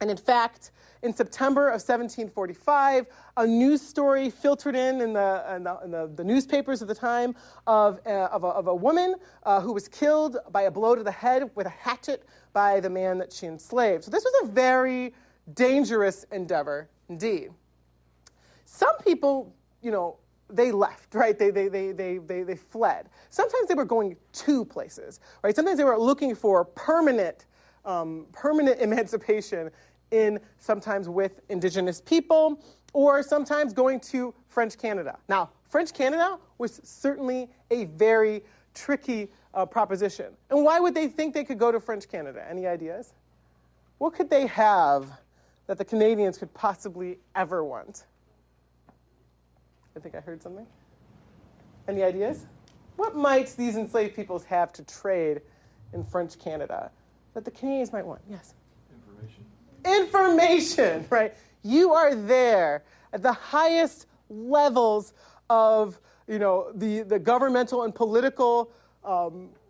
[SPEAKER 3] And in fact, in September of 1745, a news story filtered in the newspapers of the time of a woman who was killed by a blow to the head with a hatchet by the man that she enslaved. So this was a very dangerous endeavor indeed. Some people, they left, right? They fled. Sometimes they were going to places, right? Sometimes they were looking for permanent emancipation sometimes with indigenous people, or sometimes going to French Canada. Now, French Canada was certainly a very tricky proposition. And why would they think they could go to French Canada? Any ideas? What could they have that the Canadians could possibly ever want? I think I heard something. Any ideas? What might these enslaved peoples have to trade in French Canada that the Canadians might want? Yes? Information, right? You are there at the highest levels of, the governmental and political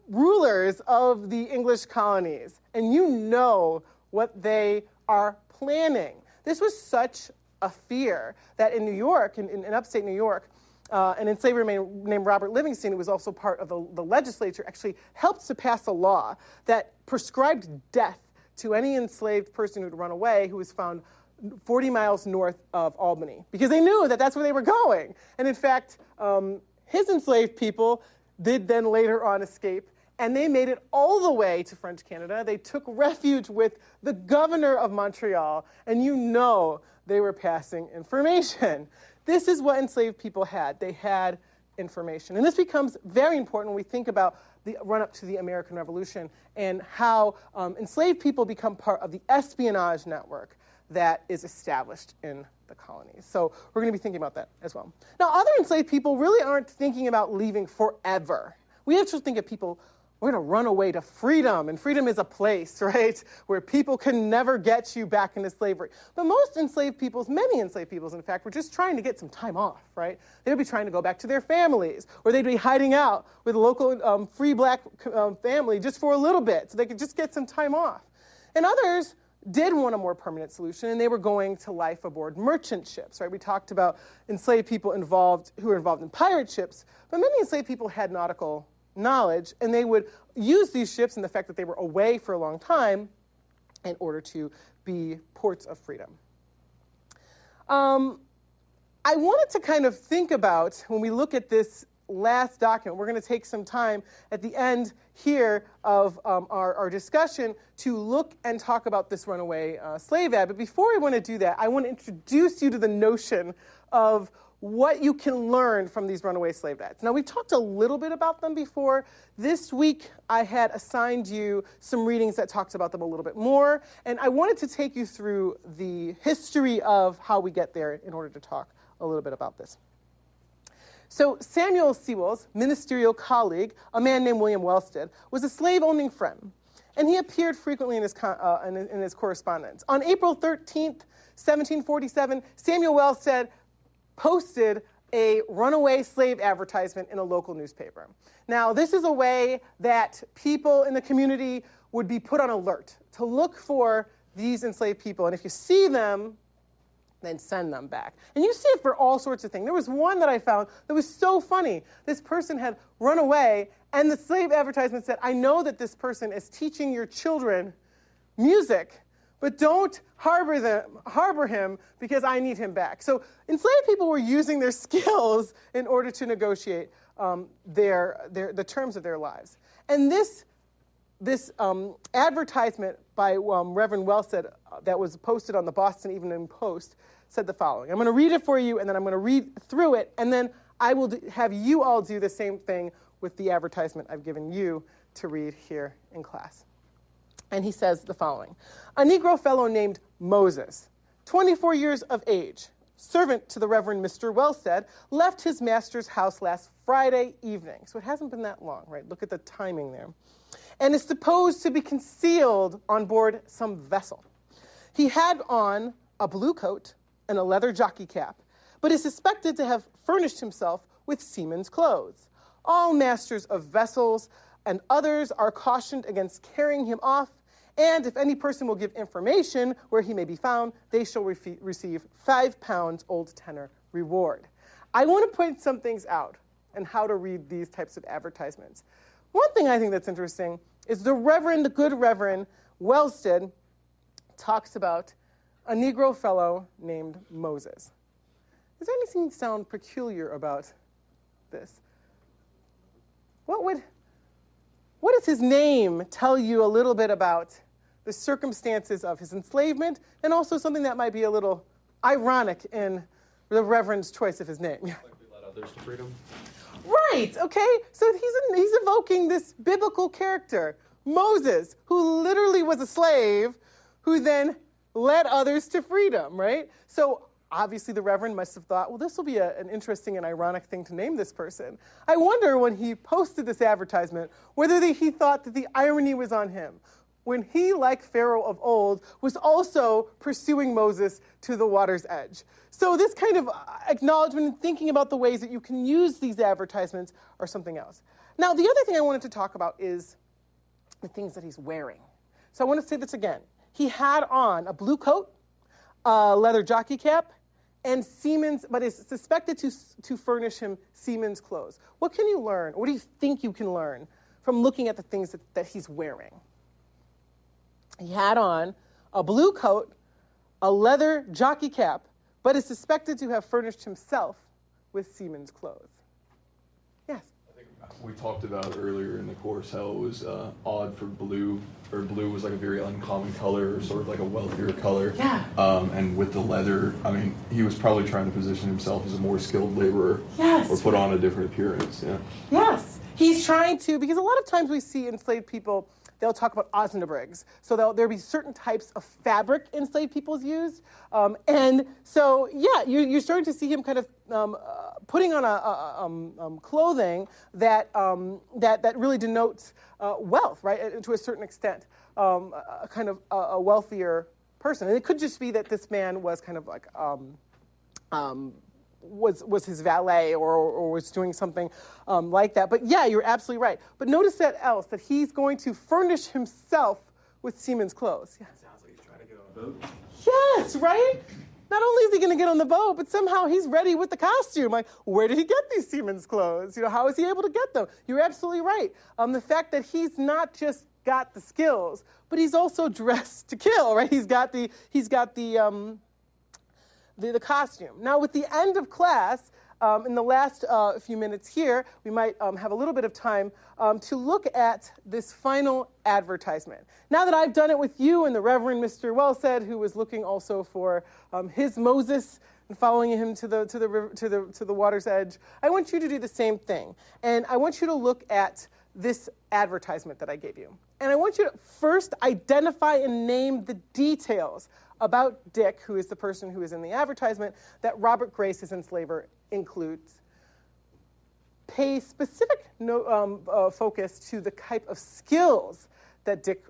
[SPEAKER 3] rulers of the English colonies, and you know what they are planning. This was such a fear that in New York, in upstate New York, an enslaver named Robert Livingston, who was also part of the legislature, actually helped to pass a law that prescribed death to any enslaved person who'd run away who was found 40 miles north of Albany, because they knew that that's where they were going. And in fact, his enslaved people did then later on escape, and they made it all the way to French Canada. They took refuge with the governor of Montreal, and they were passing information. This is what enslaved people had. They had information. And this becomes very important when we think about the run-up to the American Revolution and how enslaved people become part of the espionage network that is established in the colonies. So we're going to be thinking about that as well. Now, other enslaved people really aren't thinking about leaving forever. We have to think of people, we're going to run away to freedom, and freedom is a place, right, where people can never get you back into slavery. But many enslaved peoples, in fact, were just trying to get some time off, right? They would be trying to go back to their families, or they'd be hiding out with a local free black family just for a little bit so they could just get some time off. And others did want a more permanent solution, and they were going to life aboard merchant ships, right? We talked about enslaved people who were involved in pirate ships, but many enslaved people had nautical knowledge, and they would use these ships and the fact that they were away for a long time in order to be ports of freedom. I wanted to kind of think about, when we look at this last document, we're going to take some time at the end here of our discussion to look and talk about this runaway slave ad. But before I want to do that, I want to introduce you to the notion of what you can learn from these runaway slave ads. Now, we've talked a little bit about them before. This week, I had assigned you some readings that talked about them a little bit more, and I wanted to take you through the history of how we get there in order to talk a little bit about this. So Samuel Sewall's ministerial colleague, a man named William Wellstead, was a slave-owning friend, and he appeared frequently in his correspondence. On April 13th, 1747, Samuel Wellstead posted a runaway slave advertisement in a local newspaper. Now, this is a way that people in the community would be put on alert to look for these enslaved people. And if you see them, then send them back. And you see it for all sorts of things. There was one that I found that was so funny. This person had run away, and the slave advertisement said, I know that this person is teaching your children music, but don't harbor him because I need him back. So enslaved people were using their skills in order to negotiate the terms of their lives. And this this advertisement by Reverend Wellstead that was posted on the Boston Evening Post said the following. I'm going to read it for you, and then I'm going to read through it, and then I will have you all do the same thing with the advertisement I've given you to read here in class. And he says the following. A Negro fellow named Moses, 24 years of age, servant to the Reverend Mr. Wellstead, left his master's house last Friday evening. So it hasn't been that long, right? Look at the timing there. And is supposed to be concealed on board some vessel. He had on a blue coat and a leather jockey cap, but is suspected to have furnished himself with seaman's clothes. All masters of vessels and others are cautioned against carrying him off, and if any person will give information where he may be found, they shall receive £5 old tenor reward. I want to point some things out and how to read these types of advertisements. One thing I think that's interesting is the good Reverend Wellstead talks about a Negro fellow named Moses. Does there anything sound peculiar about this? What does his name tell you a little bit about the circumstances of his enslavement, and also something that might be a little ironic in the Reverend's choice of his name?
[SPEAKER 7] Like we led others to freedom.
[SPEAKER 3] Right, okay? So he's evoking this biblical character, Moses, who literally was a slave, who then led others to freedom, right? So obviously the Reverend must have thought, well, this will be an interesting and ironic thing to name this person. I wonder when he posted this advertisement, whether he thought that the irony was on him, when he, like Pharaoh of old, was also pursuing Moses to the water's edge. So this kind of acknowledgement and thinking about the ways that you can use these advertisements or something else. Now, the other thing I wanted to talk about is the things that he's wearing. So I want to say this again. He had on a blue coat, a leather jockey cap, and but is suspected to furnish him seaman's clothes. What can you learn? What do you think you can learn from looking at the things that he's wearing? He had on a blue coat, a leather jockey cap, but is suspected to have furnished himself with seaman's clothes. Yes?
[SPEAKER 4] I think we talked about earlier in the course how it was odd for blue, or blue was like a very uncommon color, or sort of like a wealthier color.
[SPEAKER 3] Yeah.
[SPEAKER 4] And with the leather, I mean, he was probably trying to position himself as a more skilled laborer.
[SPEAKER 3] Yes.
[SPEAKER 4] Or put on a different appearance, yeah.
[SPEAKER 3] Yes. He's trying to, because a lot of times we see enslaved people, they'll talk about osnabrigs. So there'll be certain types of fabric enslaved people's used. And so, yeah, you're starting to see him kind of putting on a clothing that really denotes wealth, right, and to a certain extent, a kind of a wealthier person. And it could just be that this man was kind of like was his valet or was doing something like that. But yeah, you're absolutely right. But notice that he's going to furnish himself with seaman's clothes. Yeah.
[SPEAKER 7] Sounds like he's trying to get on a boat.
[SPEAKER 3] Yes, right? Not only is he going to get on the boat, but somehow he's ready with the costume. Like, where did he get these seaman's clothes? How is he able to get them? You're absolutely right. The fact that he's not just got the skills, but he's also dressed to kill, right? He's got the costume. Now, with the end of class, in the last few minutes here, we might have a little bit of time to look at this final advertisement. Now that I've done it with you and the Reverend Mr. Wellstead, who was looking also for his Moses and following him to the water's edge, I want you to do the same thing. And I want you to look at this advertisement that I gave you. And I want you to first identify and name the details about Dick, who is the person who is in the advertisement, that Robert Grace, his enslaver, includes. Pay specific focus to the type of skills that Dick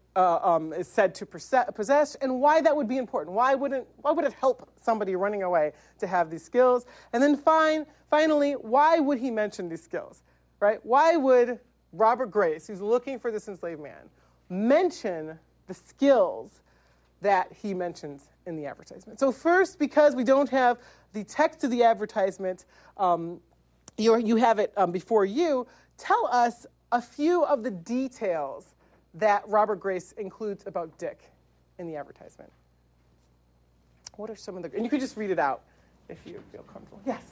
[SPEAKER 3] is said to possess, and why that would be important. Why would it help somebody running away to have these skills? And then finally, why would he mention these skills? Right? Why would Robert Grace, who's looking for this enslaved man, mention the skills that he mentions in the advertisement? So first, because we don't have the text of the advertisement, you have it before you, tell us a few of the details that Robert Grace includes about Dick in the advertisement. What are some of the, and you could just read it out if you feel comfortable. Yes?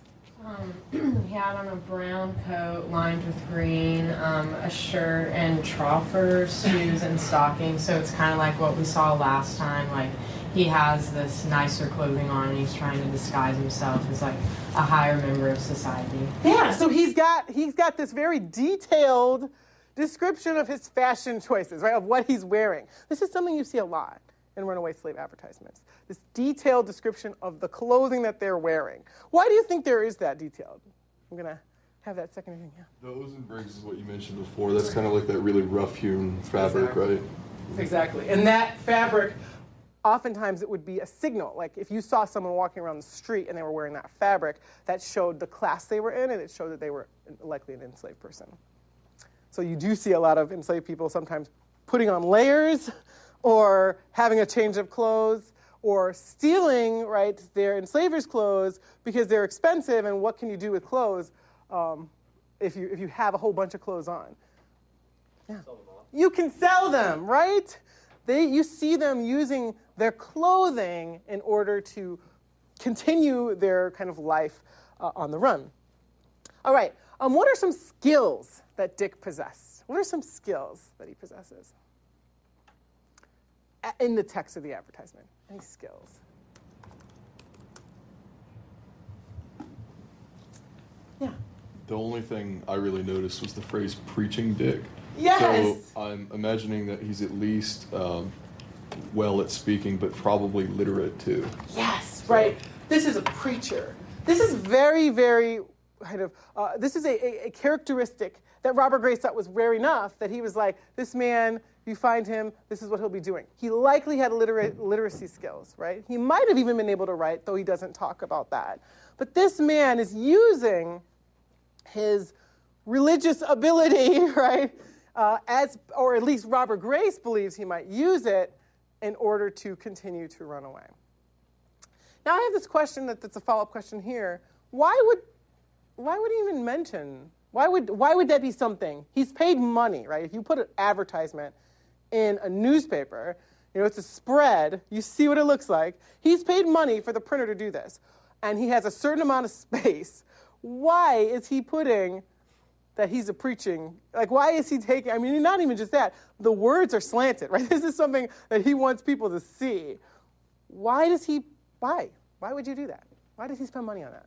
[SPEAKER 8] He had on a brown coat lined with green, a shirt and trousers, shoes and stockings. So it's kind of like what we saw last time. Like he has this nicer clothing on and he's trying to disguise himself as like a higher member of society.
[SPEAKER 3] Yeah, so he's got this very detailed description of his fashion choices, right, of what he's wearing. This is something you see a lot in runaway slave advertisements, this detailed description of the clothing that they're wearing. Why do you think there is that detailed? I'm going to have that second thing. Yeah.
[SPEAKER 4] The Ozen Briggs is what you mentioned before. That's kind of like that really rough-hewn fabric, right?
[SPEAKER 3] Exactly. And that fabric, oftentimes it would be a signal. Like if you saw someone walking around the street and they were wearing that fabric, that showed the class they were in, and it showed that they were likely an enslaved person. So you do see a lot of enslaved people sometimes putting on layers or having a change of clothes or stealing, right, their enslavers' clothes because they're expensive, and what can you do with clothes if you have a whole bunch of clothes on? Yeah. You can sell them, right? You see them using their clothing in order to continue their kind of life on the run. All right, what are some skills that Dick possessed? What are some skills that he possesses? In the text of the advertisement, any skills? Yeah.
[SPEAKER 4] The only thing I really noticed was the phrase preaching Dick.
[SPEAKER 3] Yes!
[SPEAKER 4] So I'm imagining that he's at least well at speaking, but probably literate too.
[SPEAKER 3] Yes, right. This is a preacher. This is very, very kind of, this is a characteristic that Robert Grace thought was rare enough that he was like, this man, you find him, this is what he'll be doing. He likely had literacy skills, right? He might have even been able to write, though he doesn't talk about that. But this man is using his religious ability, right, or at least Robert Grace believes he might use it in order to continue to run away. Now I have this question that's a follow-up question here. Why would he even mention? Why would that be something? He's paid money, right? If you put an advertisement in a newspaper, it's a spread. You see what it looks like. He's paid money for the printer to do this, and he has a certain amount of space. Why is he putting that he's a preaching? Like, why is he taking? I mean, not even just that. The words are slanted, right? This is something that he wants people to see. Why would you do that? Why does he spend money on that?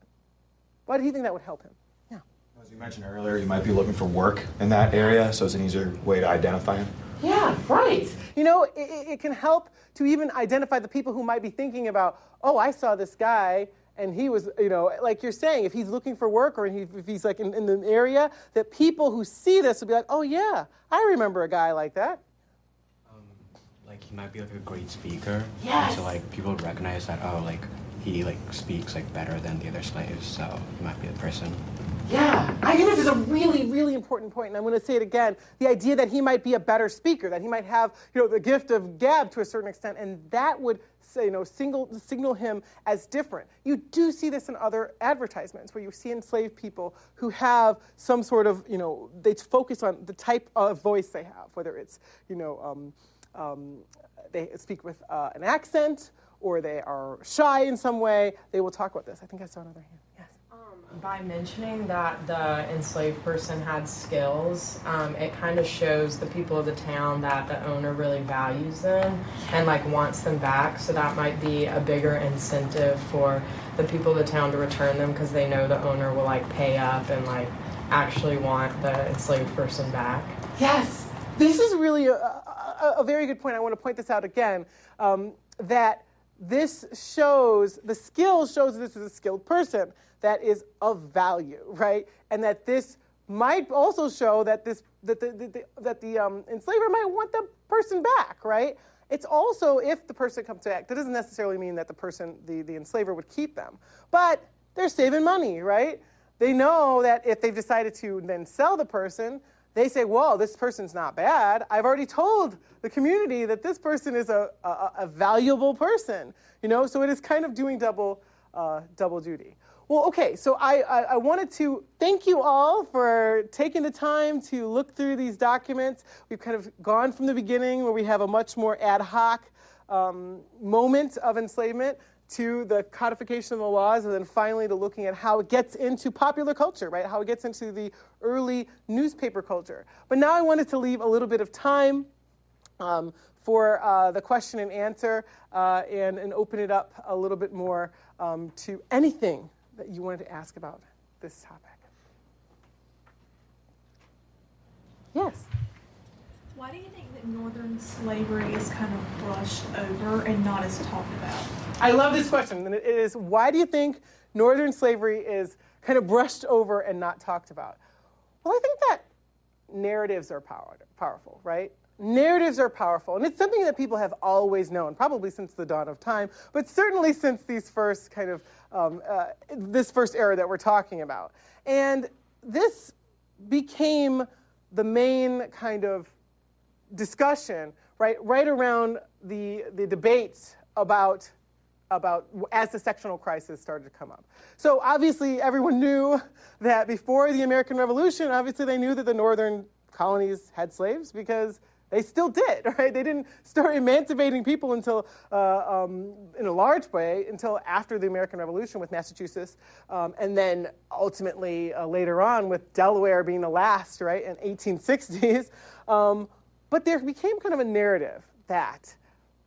[SPEAKER 3] Why do you think that would help him? Yeah.
[SPEAKER 7] As you mentioned earlier, you might be looking for work in that area, so it's an easier way to identify him.
[SPEAKER 3] Yeah, right. It can help to even identify the people who might be thinking about, oh, I saw this guy, and he was, like you're saying, if he's looking for work or if he's like in the area, that people who see this will be like, oh, yeah, I remember a guy like that.
[SPEAKER 9] Like he might be like a great speaker.
[SPEAKER 3] Yes.
[SPEAKER 9] And so like people recognize that, oh, like he like speaks like better than the other slaves, so he might be the person.
[SPEAKER 3] Yeah, I think this is a really, really important point, and I'm going to say it again. The idea that he might be a better speaker, that he might have, the gift of gab to a certain extent, and that would, signal him as different. You do see this in other advertisements where you see enslaved people who have some sort of, they focus on the type of voice they have, whether it's, they speak with an accent or they are shy in some way. They will talk about this. I think I saw another hand. Yes.
[SPEAKER 8] By mentioning that the enslaved person had skills, it kind of shows the people of the town that the owner really values them and wants them back. So that might be a bigger incentive for the people of the town to return them because they know the owner will pay up and actually want the enslaved person back.
[SPEAKER 3] Yes, this is really a very good point. I want to point this out again, that this shows, the skill shows this is a skilled person that is of value, right? And that this might also show that the enslaver might want the person back, right? It's also, if the person comes back, that doesn't necessarily mean that the enslaver would keep them. But they're saving money, right? They know that if they've decided to then sell the person, they say, well, this person's not bad. I've already told the community that this person is a valuable person, So it is kind of doing double duty. Well, okay, so I wanted to thank you all for taking the time to look through these documents. We've kind of gone from the beginning where we have a much more ad hoc moment of enslavement to the codification of the laws, and then finally to looking at how it gets into popular culture, right? How it gets into the early newspaper culture. But now I wanted to leave a little bit of time for the question and answer and open it up a little bit more to anything that you wanted to ask about this topic. Yes?
[SPEAKER 5] Why do you think that Northern slavery is kind of brushed over and not as talked about?
[SPEAKER 3] I love this question, and it is, why do you think Northern slavery is kind of brushed over and not talked about? Well, I think that narratives are powerful, right? Narratives are powerful, and it's something that people have always known, probably since the dawn of time, but certainly since these first kind of, this first era that we're talking about. And this became the main kind of discussion, right around the debates about as the sectional crisis started to come up. So obviously everyone knew that before the American Revolution, obviously they knew that the northern colonies had slaves because they still did, right? They didn't start emancipating people until, in a large way, until after the American Revolution with Massachusetts, and then ultimately later on with Delaware being the last, right, in 1860s. But there became kind of a narrative that,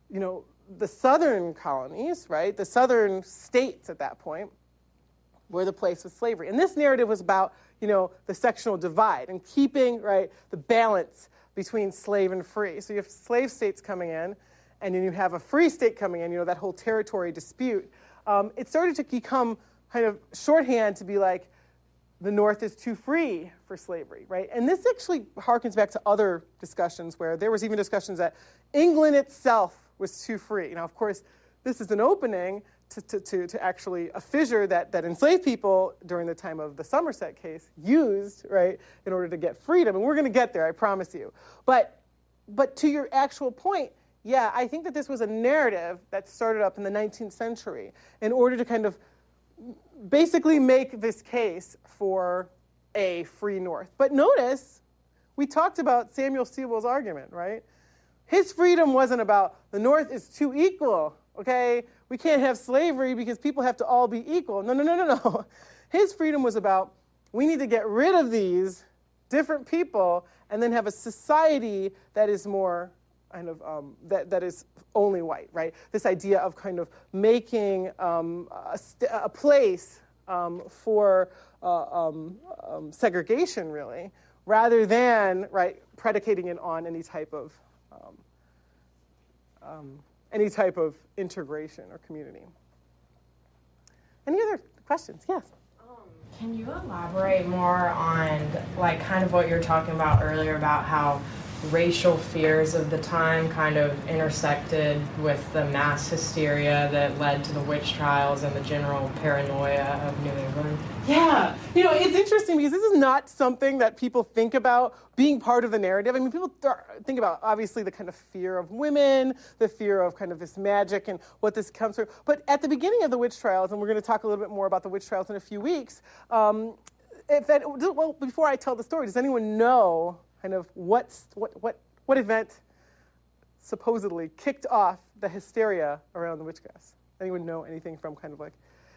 [SPEAKER 3] you know, the southern colonies, right, the southern states at that point were the place with slavery. And this narrative was about, you know, the sectional divide and keeping, right, the balance between slave and free. So you have slave states coming in, and then you have a free state coming in, you know, that whole territory dispute. It started to become kind of shorthand to be like, the North is too free for slavery, right? And this actually harkens back to other discussions where there was even discussions that England itself was too free. Now, of course, this is an opening to actually a fissure that enslaved people during the time of the Somerset case used, right, in order to get freedom. And we're going to get there, I promise you. But to your actual point, yeah, I think that this was a narrative that started up in the 19th century in order to kind of basically make this case for a free North. But notice, we talked about Samuel Sewall's argument, right? His freedom wasn't about the North is too equal, okay? We can't have slavery because people have to all be equal. No. His freedom was about we need to get rid of these different people and then have a society that is more kind of that is only white, right? This idea of kind of making a place for segregation, really, rather than predicating it on any type of integration or community. Any other questions? Yes.
[SPEAKER 8] Can you elaborate more on kind of what you were talking about earlier about how racial fears of the time kind of intersected with the mass hysteria that led to the witch trials and the general paranoia of New England?
[SPEAKER 3] Yeah. You know, it's interesting because this is not something that people think about being part of the narrative. I mean, people think about, obviously, the kind of fear of women, the fear of kind of this magic and what this comes through. But at the beginning of the witch trials, and we're going to talk a little bit more about the witch trials in a few weeks, before I tell the story, does anyone know kind of what event supposedly kicked off the hysteria around the witchcraft? Anyone know anything from kind of if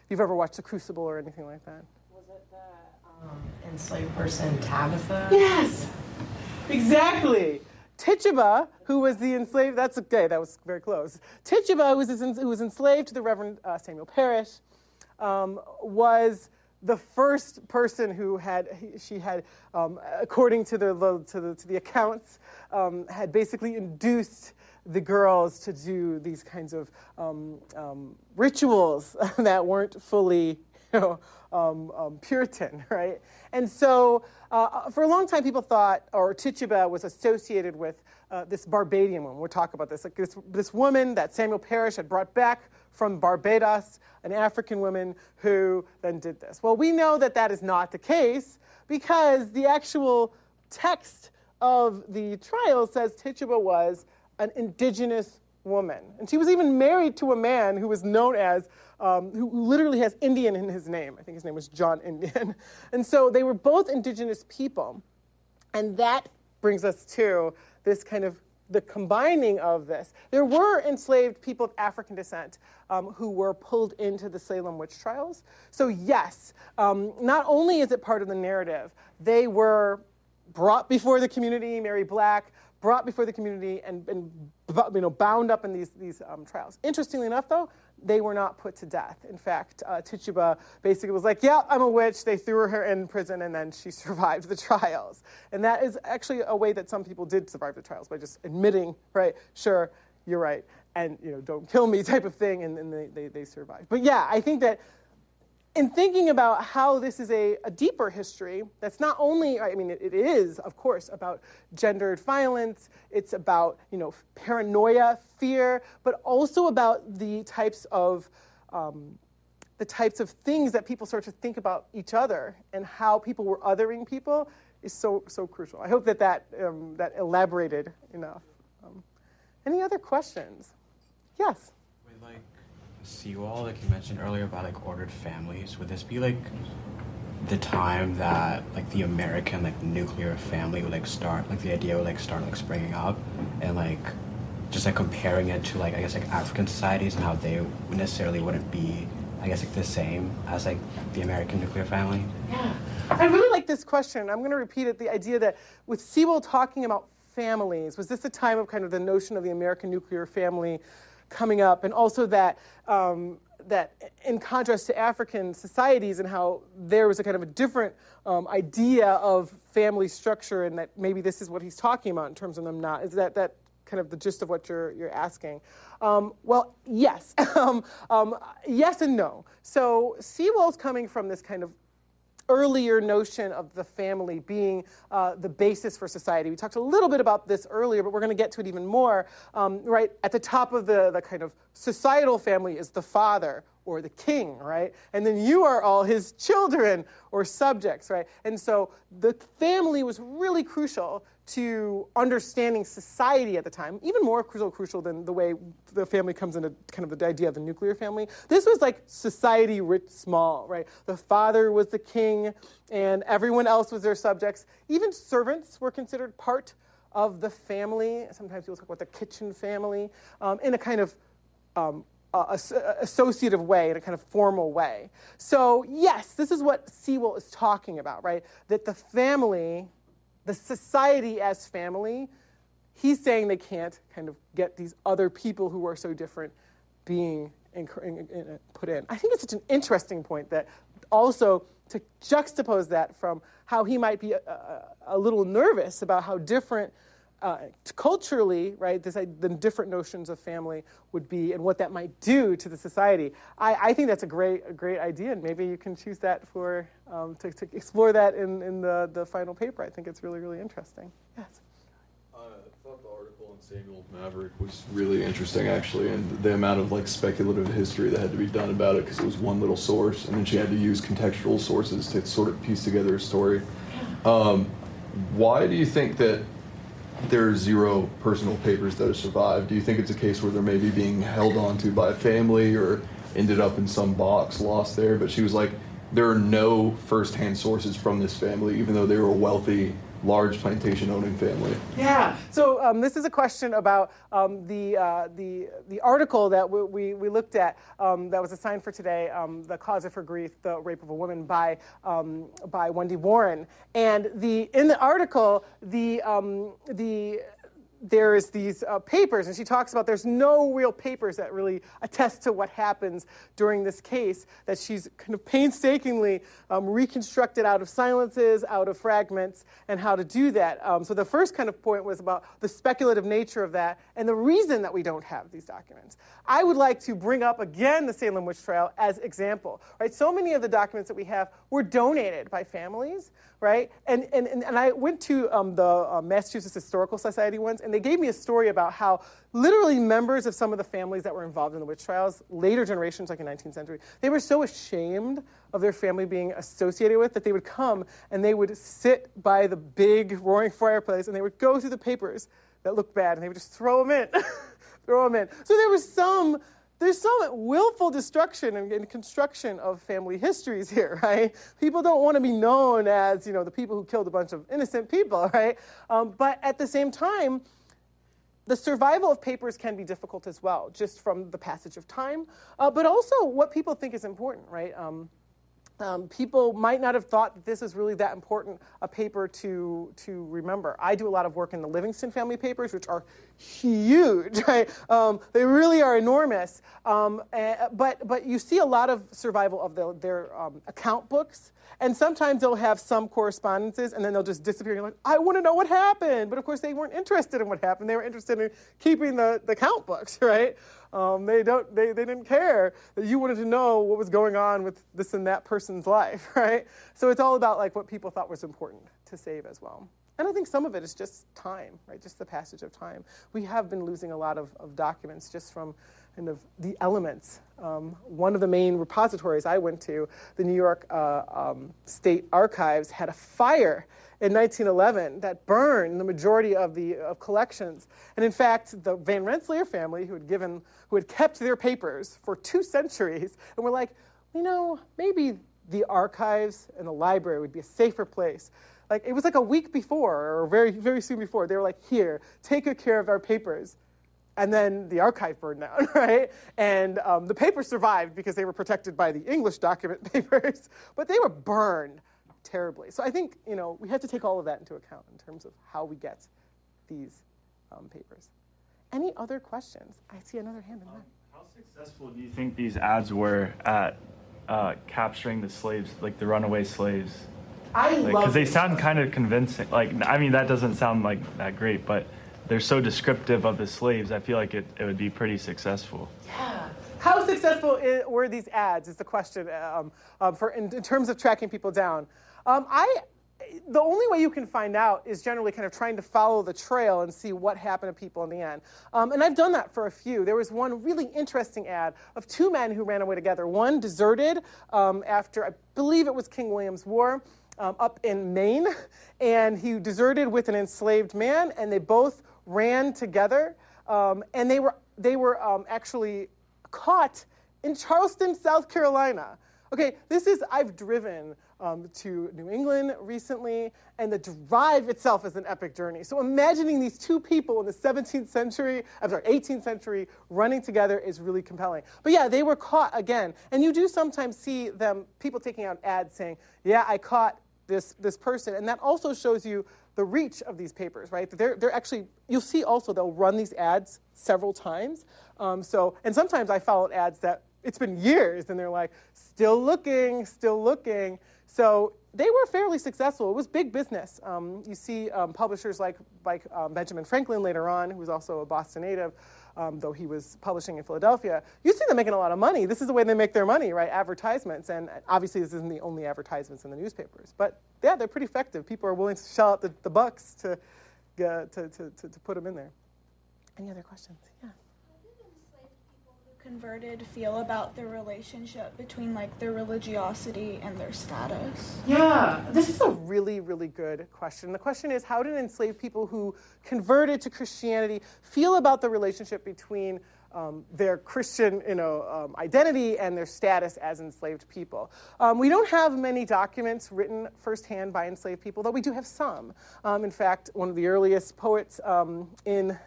[SPEAKER 3] you've ever watched The Crucible or anything like that?
[SPEAKER 8] Was it the enslaved person Tabitha?
[SPEAKER 3] Yes, exactly. Tituba, who was the enslaved, that was very close. Tituba, who was enslaved to the Reverend Samuel Parrish, was the first person who she had, according to the accounts, had basically induced the girls to do these kinds of rituals that weren't fully, Puritan, right? And so, for a long time, people thought, or Tituba was associated with this Barbadian woman. We'll talk about this. This woman that Samuel Parrish had brought back from Barbados, an African woman who then did this. Well, we know that that is not the case because the actual text of the trial says Tituba was an indigenous woman. And she was even married to a man who was known as, who literally has Indian in his name. I think his name was John Indian. And so they were both indigenous people. And that brings us to this kind of the combining of this. There were enslaved people of African descent who were pulled into the Salem witch trials. So yes, not only is it part of the narrative, they were brought before the community, Mary Black, brought before the community and bound up in these trials. Interestingly enough, though, they were not put to death. In fact, Tituba basically was like, yeah, I'm a witch. They threw her in prison, and then she survived the trials. And that is actually a way that some people did survive the trials, by just admitting, right, sure, you're right, and don't kill me type of thing, and then they survived. But yeah, I think that in thinking about how this is a deeper history, that's not only, I mean, it is, of course, about gendered violence, it's about, paranoia, fear, but also about the types of things that people start to think about each other and how people were othering people is so crucial. I hope that elaborated enough. Any other questions? Yes?
[SPEAKER 9] Seawall, like you mentioned earlier about ordered families, would this be the time that the American nuclear family would start, the idea would start springing up, and just comparing it to I guess African societies and how they necessarily wouldn't be the same as the American nuclear family?
[SPEAKER 3] Yeah, I really like this question. I'm going to repeat it. The idea that with Seawall talking about families, was this a time of kind of the notion of the American nuclear family coming up, and also that that in contrast to African societies and how there was a kind of a different idea of family structure, and that maybe this is what he's talking about in terms of them not, is that kind of the gist of what you're asking? Well, yes. Yes and no. So Seawall's coming from this kind of earlier notion of the family being the basis for society. We talked a little bit about this earlier, but we're going to get to it even more. Right at the top of the kind of societal family is the father or the king, right? And then you are all his children or subjects, right? And so the family was really crucial to understanding society at the time, even more crucial than the way the family comes into kind of the idea of the nuclear family. This was society writ small, right? The father was the king, and everyone else was their subjects. Even servants were considered part of the family. Sometimes people talk about the kitchen family in a kind of associative way, in a kind of formal way. So yes, this is what Seawall is talking about, right? That the family, the society as family, he's saying they can't kind of get these other people who are so different being put in. I think it's such an interesting point that also to juxtapose that from how he might be a little nervous about how different culturally, right, the different notions of family would be and what that might do to the society. I think that's a great idea, and maybe you can choose that for to explore that in the final paper. I think it's really, really interesting. Yes.
[SPEAKER 4] I thought the article on Samuel Maverick was really interesting, actually, and the amount of speculative history that had to be done about it, because it was one little source, and then she had to use contextual sources to sort of piece together a story. Why do you think that there are 0 personal papers that have survived? Do you think it's a case where they're maybe being held onto by a family or ended up in some box lost there? But she was like, there are no first-hand sources from this family, even though they were a wealthy, large plantation-owning family.
[SPEAKER 3] Yeah. So this is a question about the article that we looked at that was assigned for today, "The Cause of Her Grief: The Rape of a Woman" by Wendy Warren. And in the article, there's these papers, and she talks about there's no real papers that really attest to what happens during this case, that she's kind of painstakingly reconstructed out of silences, out of fragments, and how to do that. So the first kind of point was about the speculative nature of that and the reason that we don't have these documents. I would like to bring up again the Salem witch trial as example, right? So many of the documents that we have were donated by families, right? And I went to the Massachusetts Historical Society once, and they gave me a story about how literally members of some of the families that were involved in the witch trials, later generations, like in the 19th century, they were so ashamed of their family being associated with that they would come and they would sit by the big roaring fireplace and they would go through the papers that looked bad and they would just throw them in, throw them in. So there's some willful destruction and construction of family histories here, right? People don't want to be known as, the people who killed a bunch of innocent people, right? But at the same time, The survival of papers can be difficult as well, just from the passage of time, but also what people think is important, right? People might not have thought that this is really that important a paper to remember. I do a lot of work in the Livingston family papers, which are huge, right? They really are enormous. But you see a lot of survival of their account books, and sometimes they'll have some correspondences, and then they'll just disappear. You're like, I want to know what happened. But of course, they weren't interested in what happened. They were interested in keeping the account books, right? They didn't care that you wanted to know what was going on with this and that person's life, right? So it's all about like what people thought was important to save as well. And I think some of it is just time, right? Just the passage of time. We have been losing a lot of documents just from kind of the elements. One of the main repositories I went to, the New York State Archives, had a fire in 1911 that burned the majority of collections. And in fact, the Van Rensselaer family, who had kept their papers for 2 centuries, and were like, maybe the archives and the library would be a safer place. Like, it was like a week before, or very, very soon before, they were like, here, take good care of our papers. And then the archive burned down, right? And the papers survived because they were protected by the English document papers, but they were burned terribly. So I think, we have to take all of that into account in terms of how we get these papers. Any other questions? I see another hand in there.
[SPEAKER 6] How successful do you think these ads were at capturing the slaves, like the runaway slaves? Because they sound kind of convincing. That doesn't sound like that great, but they're so descriptive of the slaves. I feel like it would be pretty successful.
[SPEAKER 3] Yeah. How successful were these ads is the question in terms of tracking people down. The only way you can find out is generally kind of trying to follow the trail and see what happened to people in the end. And I've done that for a few. There was one really interesting ad of 2 men who ran away together. One deserted after, I believe it was King William's War, up in Maine, and he deserted with an enslaved man, and they both ran together, and they were actually caught in Charleston, South Carolina. Okay, I've driven to New England recently, and the drive itself is an epic journey. So imagining these 2 people in the 18th century running together is really compelling. But yeah, they were caught again. And you do sometimes see people taking out ads saying, yeah, I caught this person. And that also shows you the reach of these papers, right? They're actually, you'll see also they'll run these ads several times. And sometimes I followed ads that it's been years, and they're like, still looking. So they were fairly successful. It was big business. You see publishers like Benjamin Franklin later on, who was also a Boston native, though he was publishing in Philadelphia. You see them making a lot of money. This is the way they make their money, right? Advertisements. And obviously this isn't the only advertisements in the newspapers. But yeah, they're pretty effective. People are willing to shell out the bucks to put them in there. Any other questions? Yeah.
[SPEAKER 10] Converted feel about their relationship between their religiosity and their status?
[SPEAKER 3] Yeah, this is a really, really good question. The question is, how did enslaved people who converted to Christianity feel about the relationship between their Christian, identity and their status as enslaved people? We don't have many documents written firsthand by enslaved people, though we do have some. In fact, one of the earliest poets in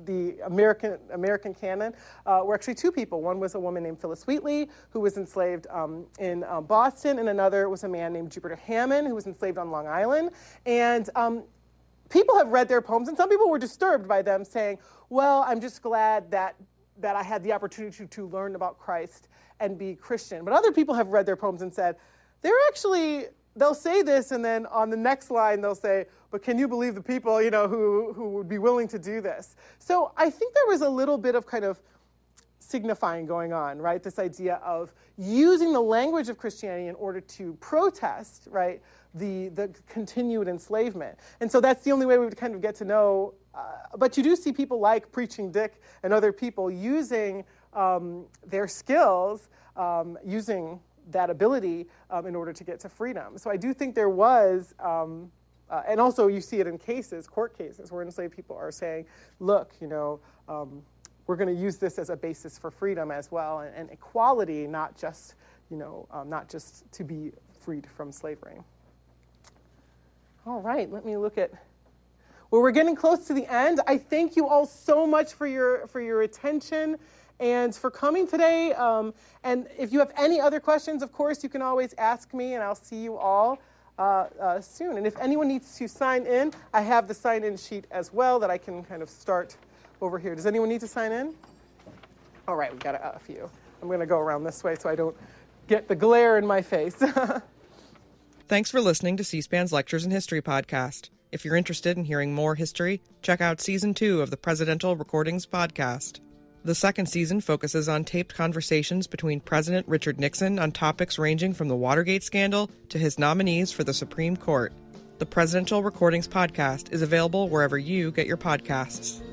[SPEAKER 3] the American canon were actually 2 people. One was a woman named Phyllis Wheatley, who was enslaved in Boston, and another was a man named Jupiter Hammond, who was enslaved on Long Island. And people have read their poems, and some people were disturbed by them saying, well, I'm just glad that I had the opportunity to learn about Christ and be Christian. But other people have read their poems and said, they'll say this, and then on the next line they'll say, but can you believe the people, who would be willing to do this? So I think there was a little bit of kind of signifying going on, right? This idea of using the language of Christianity in order to protest, right, the continued enslavement. And so that's the only way we would kind of get to know. But you do see people like Preaching Dick and other people using their skills, using that ability in order to get to freedom. So I do think there was, and also you see it in court cases, where enslaved people are saying, look, we're going to use this as a basis for freedom as well, and equality, not just to be freed from slavery. All right, let me look at Well, we're getting close to the end. I thank you all so much for your attention and for coming today. And if you have any other questions, of course, you can always ask me, and I'll see you all soon. And if anyone needs to sign in, I have the sign-in sheet as well that I can kind of start over here. Does anyone need to sign in? All right, we got a few. I'm going to go around this way so I don't get the glare in my face.
[SPEAKER 1] Thanks for listening to C-SPAN's Lectures in History podcast. If you're interested in hearing more history, check out Season 2 of the Presidential Recordings podcast. The second season focuses on taped conversations between President Richard Nixon on topics ranging from the Watergate scandal to his nominees for the Supreme Court. The Presidential Recordings podcast is available wherever you get your podcasts.